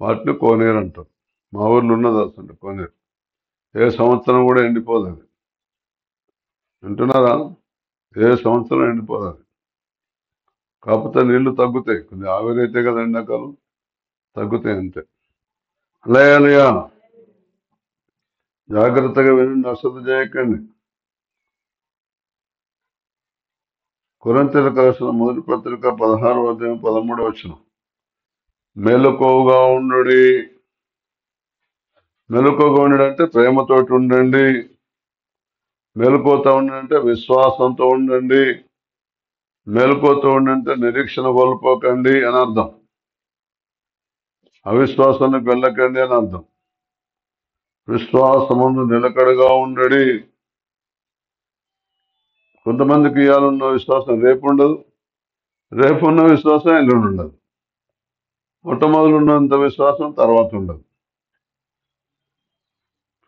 వాటిని కోనేరు అంటారు. మా ఊర్లో ఉన్నది అసలు కోనేరు. ఏ సంవత్సరం కూడా ఎండిపోదు అది. వింటున్నారా? ఏ సంవత్సరం ఎండిపోదు అది. కాకపోతే నీళ్లు తగ్గుతాయి, కొంచెం ఆవిరైతే కదా ఎండాకాలం, తగ్గుతాయి అంతే. అలయా జాగ్రత్తగా వినండి, అశ్రద్ధ చేయకండి. కొరింథీయులకు రాసిన మొదటి పత్రిక 16వ అధ్యాయం 13వ వచనం. మెలకువగా ఉండుడి. మెలకువగా ఉండడం అంటే ప్రేమతోటి ఉండండి. మెలకువతో ఉండంటే విశ్వాసంతో ఉండండి. మెలకువతో ఉండంటే నిరీక్షణ కోల్పోకండి అని అర్థం. అవిశ్వాసానికి వెళ్ళకండి అని అర్థం. విశ్వాసముందు నిలకడగా ఉండడి. కొంతమందికి ఇవ్వాలన్న విశ్వాసం రేపు ఉండదు, రేపు ఉన్న విశ్వాసం ఎల్లుండి ఉండదు, మొట్టమొదలు ఉన్నంత విశ్వాసం తర్వాత ఉండదు.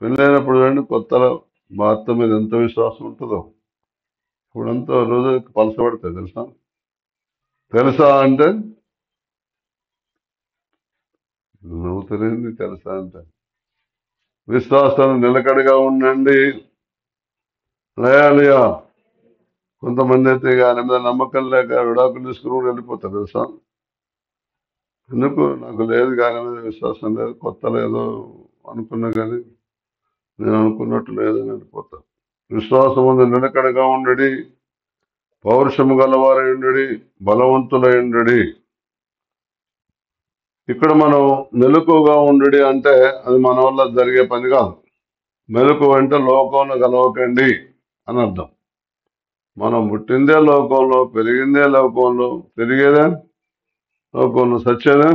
పెళ్ళైనప్పుడు చూడండి, కొత్తలో భర్త మీద ఎంత విశ్వాసం ఉంటుందో ఇప్పుడంతా రోజు పలసపడతాయి. తెలుసా అంటే నువ్వు తెలియదు. తెలుసా అంటే విశ్వాసం నిలకడగా ఉండండి. లేయాలియా కొంతమంది అయితే ఆయన మీద నమ్మకం లేక విడాకులు తీసుకుని కూడా వెళ్ళిపోతారు. తెలుసా? ఎందుకు? నాకు లేదు, ఆయన మీద విశ్వాసం లేదు, కొత్త లేదో అనుకున్నా కానీ నేను అనుకున్నట్టు లేదని వెళ్ళిపోతాను. విశ్వాసం ఉంది నిలకడగా ఉండడి, పౌరుషము గలవారై ఉండడి, బలవంతులై ఉండడి. ఇక్కడ మనం మెలకువగా ఉండడి అంటే అది మన వల్ల జరిగే పని కాదు. మెలకు అంటే లోకంలో కలవకండి అని అర్థం. మనం పుట్టిందే లోకంలో, పెరిగిందే లోకంలో, పెరిగేదే లోకంలో, సచ్చేదే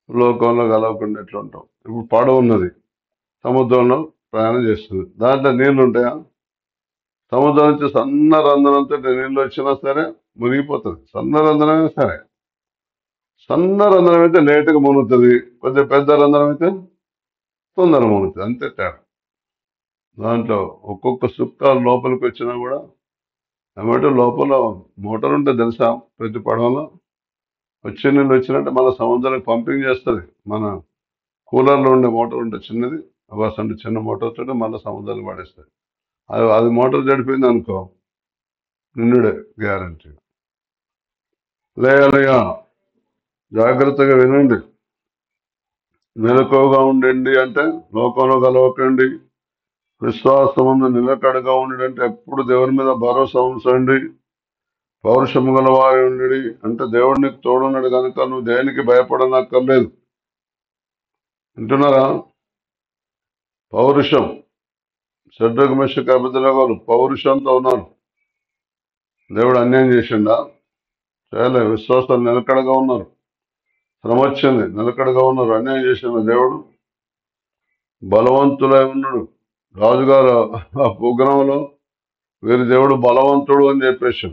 లోకంలో కలవకుండా ఎట్లా ఉంటాం. ఇప్పుడు పడవ ఉన్నది, సముద్రంలో ప్రయాణం చేస్తుంది. దాంట్లో నీళ్లు ఉంటాయా? సముద్రం నుంచి సన్న రంధ్రంతో నీళ్ళు వచ్చినా సరే మునిగిపోతుంది. సన్న రంధ్రమైనా సరే, సన్న రంధ్రం అయితే లేటుగా మునుగుతుంది, కొద్దిగా పెద్ద రంధ్రం అయితే తొందర మునుగుతుంది. అంతే తేడా. దాంట్లో ఒక్కొక్క సుక్క లోపలికి వచ్చినా కూడా ఏమంటే లోపల మోటార్ ఉంటే తెలుసా? ప్రతి పడవలో వచ్చే నీళ్ళు వచ్చినట్టే మళ్ళీ సముద్రానికి పంపింగ్ చేస్తుంది. మన కూలర్లో ఉండే మోటార్ ఉంటే చిన్నది, అంటే చిన్న మోటార్ తోటి మళ్ళీ సముద్రానికి పడేస్తుంది. అది మోటార్ చెడిపోయింది అనుకో, నిన్నుడే గ్యారంటీ. లేయా జాగ్రత్తగా వినండి. మెలకువగా ఉండండి అంటే లోకంలో కలవకండి. విశ్వాసముందు నిలకడగా ఉండండి, ఎప్పుడు దేవుని మీద భరోసా ఉంచండి. పౌరుషము గలవారి ఉండి అంటే దేవుడు నీకు తోడున్నాడు కనుక నువ్వు దేనికి భయపడనక్కర్లేదు. వింటున్నారా? పౌరుషం. షడ్రకు మెషకు అబద్ధులు పౌరుషంతో ఉన్నారు. దేవుడు అన్యాయం చేసిండా? చేయలే. విశ్వాసాలు నిలకడగా ఉన్నారు. శ్రమ వచ్చింది, నిలకడగా ఉన్నారు. అన్యాయం చేసిన దేవుడు బలవంతులై ఉన్నాడు. రాజుగారు ఆ ప్రోగ్రాంలో వీరి దేవుడు బలవంతుడు అని చెప్పేసి,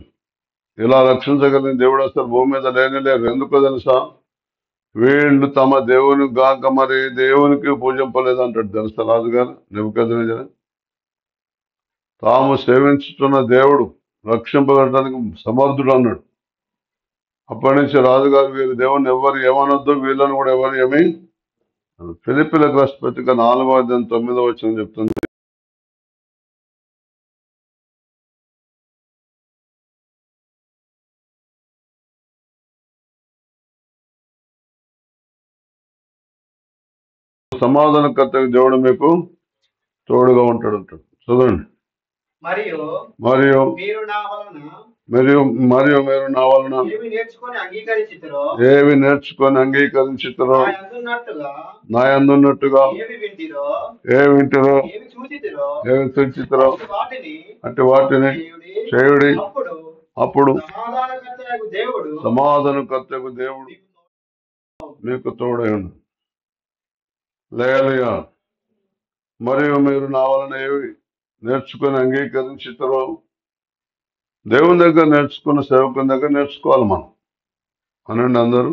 ఇలా రక్షించగలిగిన దేవుడు అసలు భూమి మీద లేనే లేరు. ఎందుకో తెలుసా? వీళ్ళు తమ దేవుని గాక మరి దేవునికి పూజింపలేదు అంటాడు. తెలుసా రాజుగారు నెబుకద్నెజరు? తాము సేవించుతున్న దేవుడు రక్షింపగలడానికి సమర్థుడు అన్నాడు. అప్పటి నుంచి రాజుగారు వీరి దేవుని ఎవరు ఏమనొద్దు, వీళ్ళని కూడా ఎవరు ఏమి. ఫిలిప్పీలకు రాసిన పత్రిక 4:9 చెప్తుంది. సమాధానకర్తకు దేవుడు మీకు తోడుగా ఉంటాడు అంటాడు. చూడండి. మరియు మరియు మీరు నా వలన మరియు మీరు నా వలన ఏవి నేర్చుకొని అంగీకరించితిరో నా యందున్నట్టుగా ఏవి వింటిరో ఏవి చూచితిరో అటు వాటిని చేయుడి. అప్పుడు సమాధానకర్తకు దేవుడు మీకు తోడై ఉండు. లేయలుయా. మరియు మీరు నా వలన ఏవి నేర్చుకొని అంగీకరించితిరో. దేవుని దగ్గర నేర్చుకున్న సేవకుని దగ్గర నేర్చుకోవాలి మనం. అనండి అందరూ.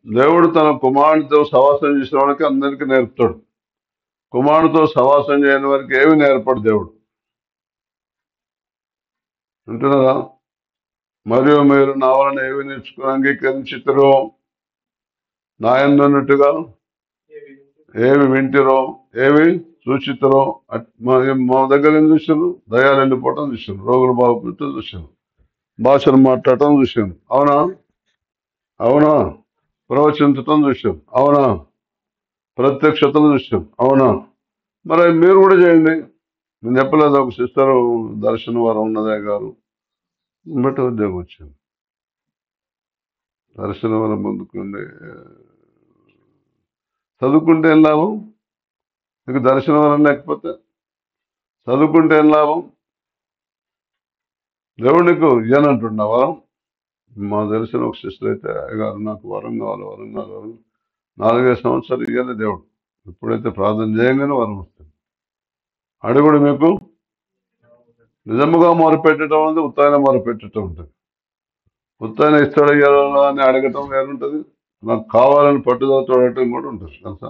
దేవుడు తన కుమారుడితో సవాసం చేసిన వారికి అందరికీ నేర్పుతాడు. కుమారుడితో సవాసం చేయని వారికి ఏమి నేర్పడు దేవుడు. వింటున్నారా? మరియు మీరు నా వలన ఏవి నేర్చుకుని అంగీకరించితిరో, నా యందున్నట్టుగా ఏవి వింటిరో ఏవి చూచితిరో. మా దగ్గర ఏం చూసారు? దయాలు వెళ్ళిపోవటం చూసాను, రోగులు బాగుపడటం చూసాను, భాషలు మాట్లాడటం చూసాను. అవునా? ప్రవచించటం చూసాం. అవునా? ప్రత్యక్షతలు చూసాం. అవునా? మరి మీరు కూడా చేయండి. నేను చెప్పలేదు, ఒక సిస్టర్ దర్శన వారం ఉన్నదే గారు బట్టి ఉద్యోగం వచ్చింది. దర్శన వారం ముందుకుండి చదువుకుంటే ఏం లాభం? నీకు దర్శన వరం లేకపోతే చదువుకుంటే ఏం లాభం? దేవుడు నీకు ఇయ్యనంటున్నా వరం. మా తెలిసిన ఒక సిస్టర్ అయితే, అయ్యగారు నాకు వరం కావాలి 4-5 సంవత్సరాలు ఇయ్యాలి దేవుడు. ఇప్పుడైతే ప్రార్థన చేయగానే వరం వస్తుంది. అడుగుడు మీకు నిజముగా మొరపెట్టడం ఉంది, ఉత్తాయిన మొరపెట్టడం ఉంటుంది. ఉత్తాయిన ఇస్తాడు ఇయ్యాలా అని అడగటం వేరుంటుంది, నాకు కావాలని పట్టుదలతో అడగటం కూడా ఉంటుంది. తెలుసా?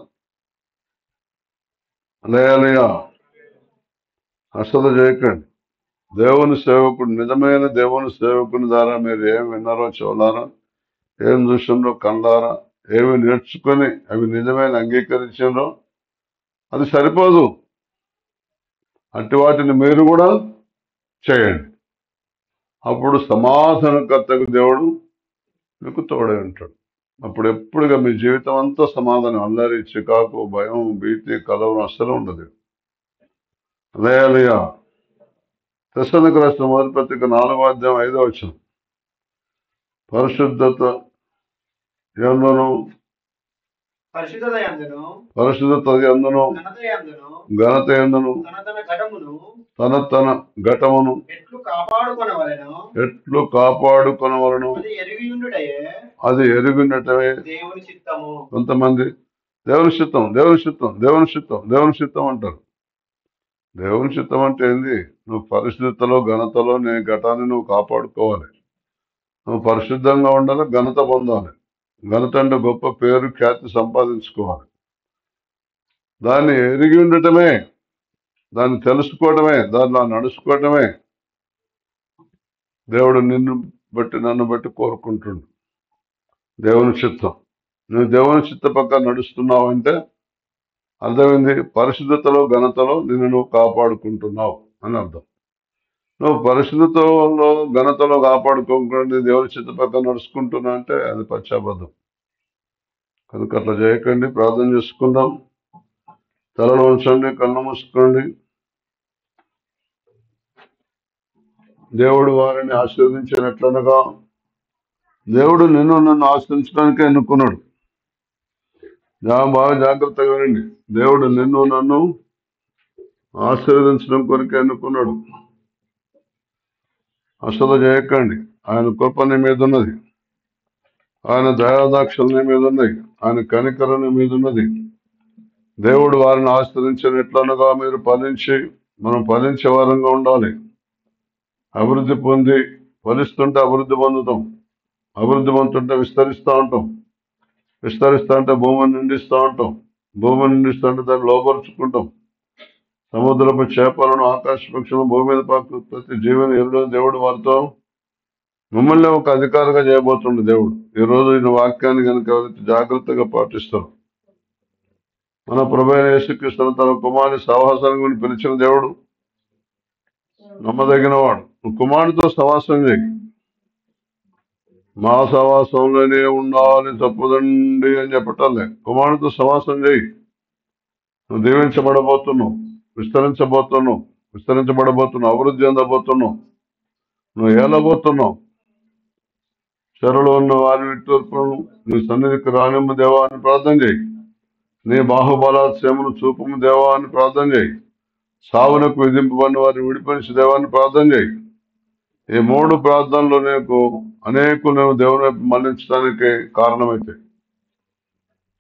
లేయలుయా. అసలు చేయకండి. దేవుని సేవకుడు, నిజమైన దేవుని సేవకుని ద్వారా మీరు ఏం విన్నారో చెవులారా, ఏం చూసినారో కళ్ళారా, ఏమి నేర్చుకొని అవి నిజమైన అంగీకరించారో అది సరిపోదు. అట్టి వాటిని మీరు కూడా చేయండి. అప్పుడు సమాధానకర్తకు దేవుడు మీకు తోడై ఉంటాడు. అప్పుడు ఎప్పుడుగా మీ జీవితం అంతా సమాధానం, అల్లరి, చికాకు, భయం, భీతి, కలవరం అస్సలు ఉండదు. లేయలుయా. తెస్సలోనికీయులకు రాసిన మొదటి పత్రిక 4:5 పరిశుద్ధత యందును ఘనత యందును తన ఘటమును ఎట్లు కాపాడుకొనవలెను అది ఎరిగినటమే. కొంతమంది దేవుని చిత్తం అంటారు. దేవుని చిత్తం అంటే ఏంది? నువ్వు పరిశుద్ధతలో ఘనతలో నీ ఘటాన్ని నువ్వు కాపాడుకోవాలి. నువ్వు పరిశుద్ధంగా ఉండాలి, ఘనత పొందాలి. ఘనత అంటే గొప్ప పేరు ఖ్యాతి సంపాదించుకోవాలి. దాన్ని ఎరిగి ఉండటమే, దాన్ని తెలుసుకోవటమే, దానిలో నడుచుకోవటమే దేవుడు నిన్ను బట్టి నన్ను బట్టి కోరుకుంటుండు. దేవుని చిత్తం. నువ్వు దేవుని చిత్త పక్క నడుస్తున్నావు అంటే అర్థమైంది, పరిశుద్ధతలో ఘనతలో నిన్ను నువ్వు కాపాడుకుంటున్నావు అని అర్థం. నువ్వు పరిశుద్ధతలో ఘనతలో కాపాడుకోకుండా దేవుని చిత్త పక్క నడుచుకుంటున్నా అంటే అది పశ్చాబద్ధం. కనుక అట్లా చేయకండి. ప్రార్థన చేసుకుందాం. తలలో ఉంచండి, కళ్ళు మూసుకోండి. దేవుడు వారిని ఆశీర్వదించినట్లనగా దేవుడు నన్ను ఆశ్రయించడానికి ఎన్నుకున్నాడు. బాగా జాగ్రత్తగా వినండి. దేవుడు నన్ను ఆశీర్వదించడం కొరకు ఎన్నుకున్నాడు. అసలు చేయకండి. ఆయన కృప నీ మీద ఉన్నది, ఆయన దయాదాక్షలు నీ మీద ఉన్నాయి, ఆయన కనికరం నీ మీద ఉన్నది. దేవుడు వారిని ఆశ్రయించినట్లనగా మీరు మనం ఫలించే వారంగా ఉండాలి. అభివృద్ధి పొంది ఫలిస్తుంటే అభివృద్ధి పొందుతాం. అభివృద్ధి పొందుతుంటే విస్తరిస్తూ ఉంటాం. విస్తరిస్తూ ఉంటే భూమిని నిండిస్తూ ఉంటాం. భూమిని నిండిస్తుంటే దాన్ని లోపరుచుకుంటాం. సముద్రపు చేపలను, ఆకాశ పక్షులను, భూమి మీద పాకు ప్రతి జీవిని ఎరుడు దేవుడు వారితో మిమ్మల్ని ఒక అధికారిగా చేయబోతుండే దేవుడు. ఈ రోజు ఈ వాక్యాన్ని కనుక ఎవరైతే జాగ్రత్తగా పాటిస్తారు, మన ప్రభువైన యేసుక్రీస్తు తన కుమారుని సహవాసానికి పిలిచిన దేవుడు నమ్మదగిన వాడు. నువ్వు కుమారుడితో సహవాసం చేయి. మా సహవాసంలోనే ఉండాలి తప్పదండి అని చెప్పటంలే. కుమారుడితో సహవాసం చేయి. నువ్వు దీవించబడబోతున్నావు, విస్తరించబడబోతున్నావు, అభివృద్ధి చెందబోతున్నావు, నువ్వు ఏలబోతున్నావు. చెరలో ఉన్న వారి విట్టూర్పులను నీ సన్నిధికి రానిమ్మ దేవా అని ప్రార్థన చేయి. నీ బాహుబలాశ్రయమును చూపుము దేవా అని ప్రార్థన చేయి. సావునకు విధింపబడిన వారిని విడిపించి దేవాన్ని ప్రార్థన చేయి. ఈ 3 ప్రార్థనలు నీకు అనేకులను దేవుని వైపు మళ్లించడానికి కారణమైతే,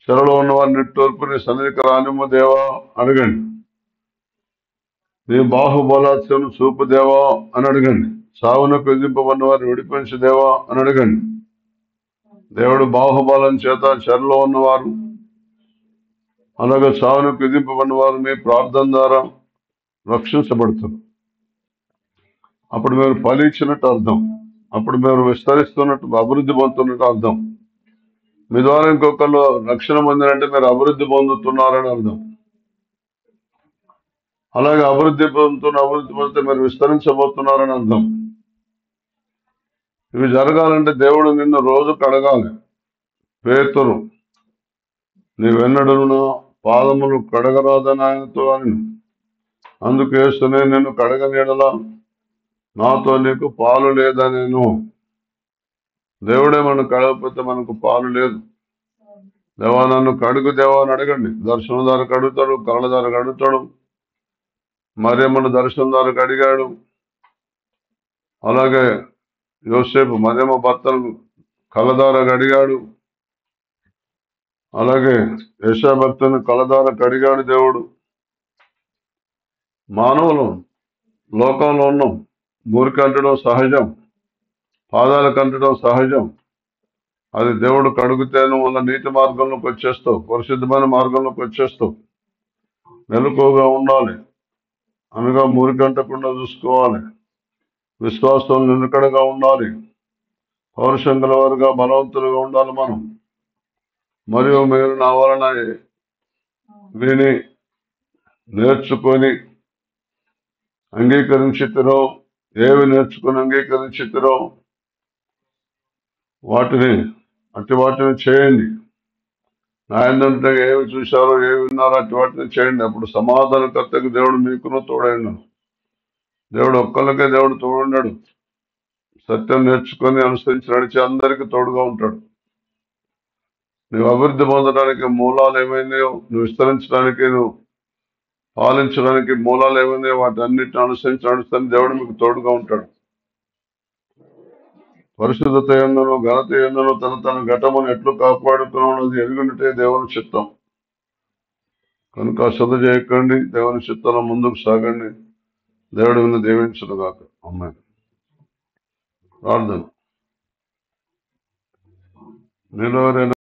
చెరలో ఉన్న వారిని నిట్టూర్పు నీ సన్నిధికి రానిమ్మ దేవా అడగండి. నీ బాహుబలాశ్రయమును చూపు దేవా అని అడగండి. సావునకు విధింపబడిన వారిని విడిపించి దేవా అని అడగండి. దేవుడు బాహుబలం చేత చెరలో ఉన్నవారు అలాగే సావునకు విధింపబడిన వారు మీ ప్రార్థన ద్వారా రక్షించబడుతుంది. అప్పుడు మీరు ఫలించినట్టు అర్థం. అప్పుడు మీరు విస్తరిస్తున్నట్టు, అభివృద్ధి పొందుతున్నట్టు అర్థం. మీ ద్వారా ఇంకొకళ్ళు రక్షణ పొందినంటే మీరు అభివృద్ధి పొందుతున్నారని అర్థం. అలాగే అభివృద్ధి పొందితే మీరు విస్తరించబోతున్నారని అర్థం. ఇవి జరగాలంటే దేవుడు నిన్ను రోజు కడగాలి. పేతురు నీవెన్నడూ పాదములు కడగరాదని ఆయనతో అని, అందుకు యేసునే నిన్ను కడగనీయడలా నాతో నీకు పాలు లేదా? నేను దేవుడే మనం కడగకపోతే మనకు పాలు లేదు. దేవా నన్ను కడుగు దేవా అని అడగండి. దర్శనం ద్వారా కడుగుతాడు, కళ్ళ ద్వారా కడుగుతాడు. మరియమ్మను దర్శనం ద్వారా కడిగాడు. అలాగే యోసేపు మరియమ్మ భర్తను కళ్ళ ద్వారా కడిగాడు. అలాగే యేషా భక్తుని కళ్ళ ద్వారా కడిగాడు దేవుడు. మానవులు లోకంలో ఉన్నాం. మురికి అంటడం సహజం, పాదాలు కంటడం సహజం. అది దేవుడు కడుగుతేనే వల్ల నీతి మార్గంలోకి వచ్చేస్తావు, పరిశుద్ధమైన మార్గంలోకి వచ్చేస్తావు. మెలకువగా ఉండాలి, అనగా మురికంటకుండా చూసుకోవాలి. విశ్వాసం నిలకడగా ఉండాలి. పౌరుషం గలవారుగా, బలవంతులుగా ఉండాలి మనం. మరియు మీరు నా వలన విని నేర్చుకొని అంగీకరించితిరో, ఏవి నేర్చుకుని అంగీకరించితిరో అట్టి వాటిని చేయండి. నా ఏంటంటే ఏవి చూశారో, ఏవి విన్నారో అట్టి వాటిని చేయండి. అప్పుడు సమాధానకర్తకు దేవుడు మీకును తోడైండు. దేవుడు ఒక్కళ్ళకే దేవుడు తోడున్నాడు. సత్యం నేర్చుకొని అనుసరించి నడిచి అందరికీ తోడుగా ఉంటాడు. నువ్వు అభివృద్ధి పొందడానికి మూలాలు ఏమైనాయో, నువ్వు విస్తరించడానికి, నువ్వు పాలించడానికి మూలాలు ఏమైనాయో వాటి అన్నిటిని అనుసరించి నడుస్తాను. దేవుడు మీకు తోడుగా ఉంటాడు. పరిశుద్ధత ఎందును, ఘనత ఎందును తన ఘటమును ఎట్లు కాపాడుకున్నది ఎరుగునటే దేవుని చిత్తం. కనుక అశ్రద్ధ చేయకండి, దేవుని చిత్తంలో ముందుకు సాగండి. దేవుడు విన్న దీవించును గాక. ఆమేన్. ప్రార్థన.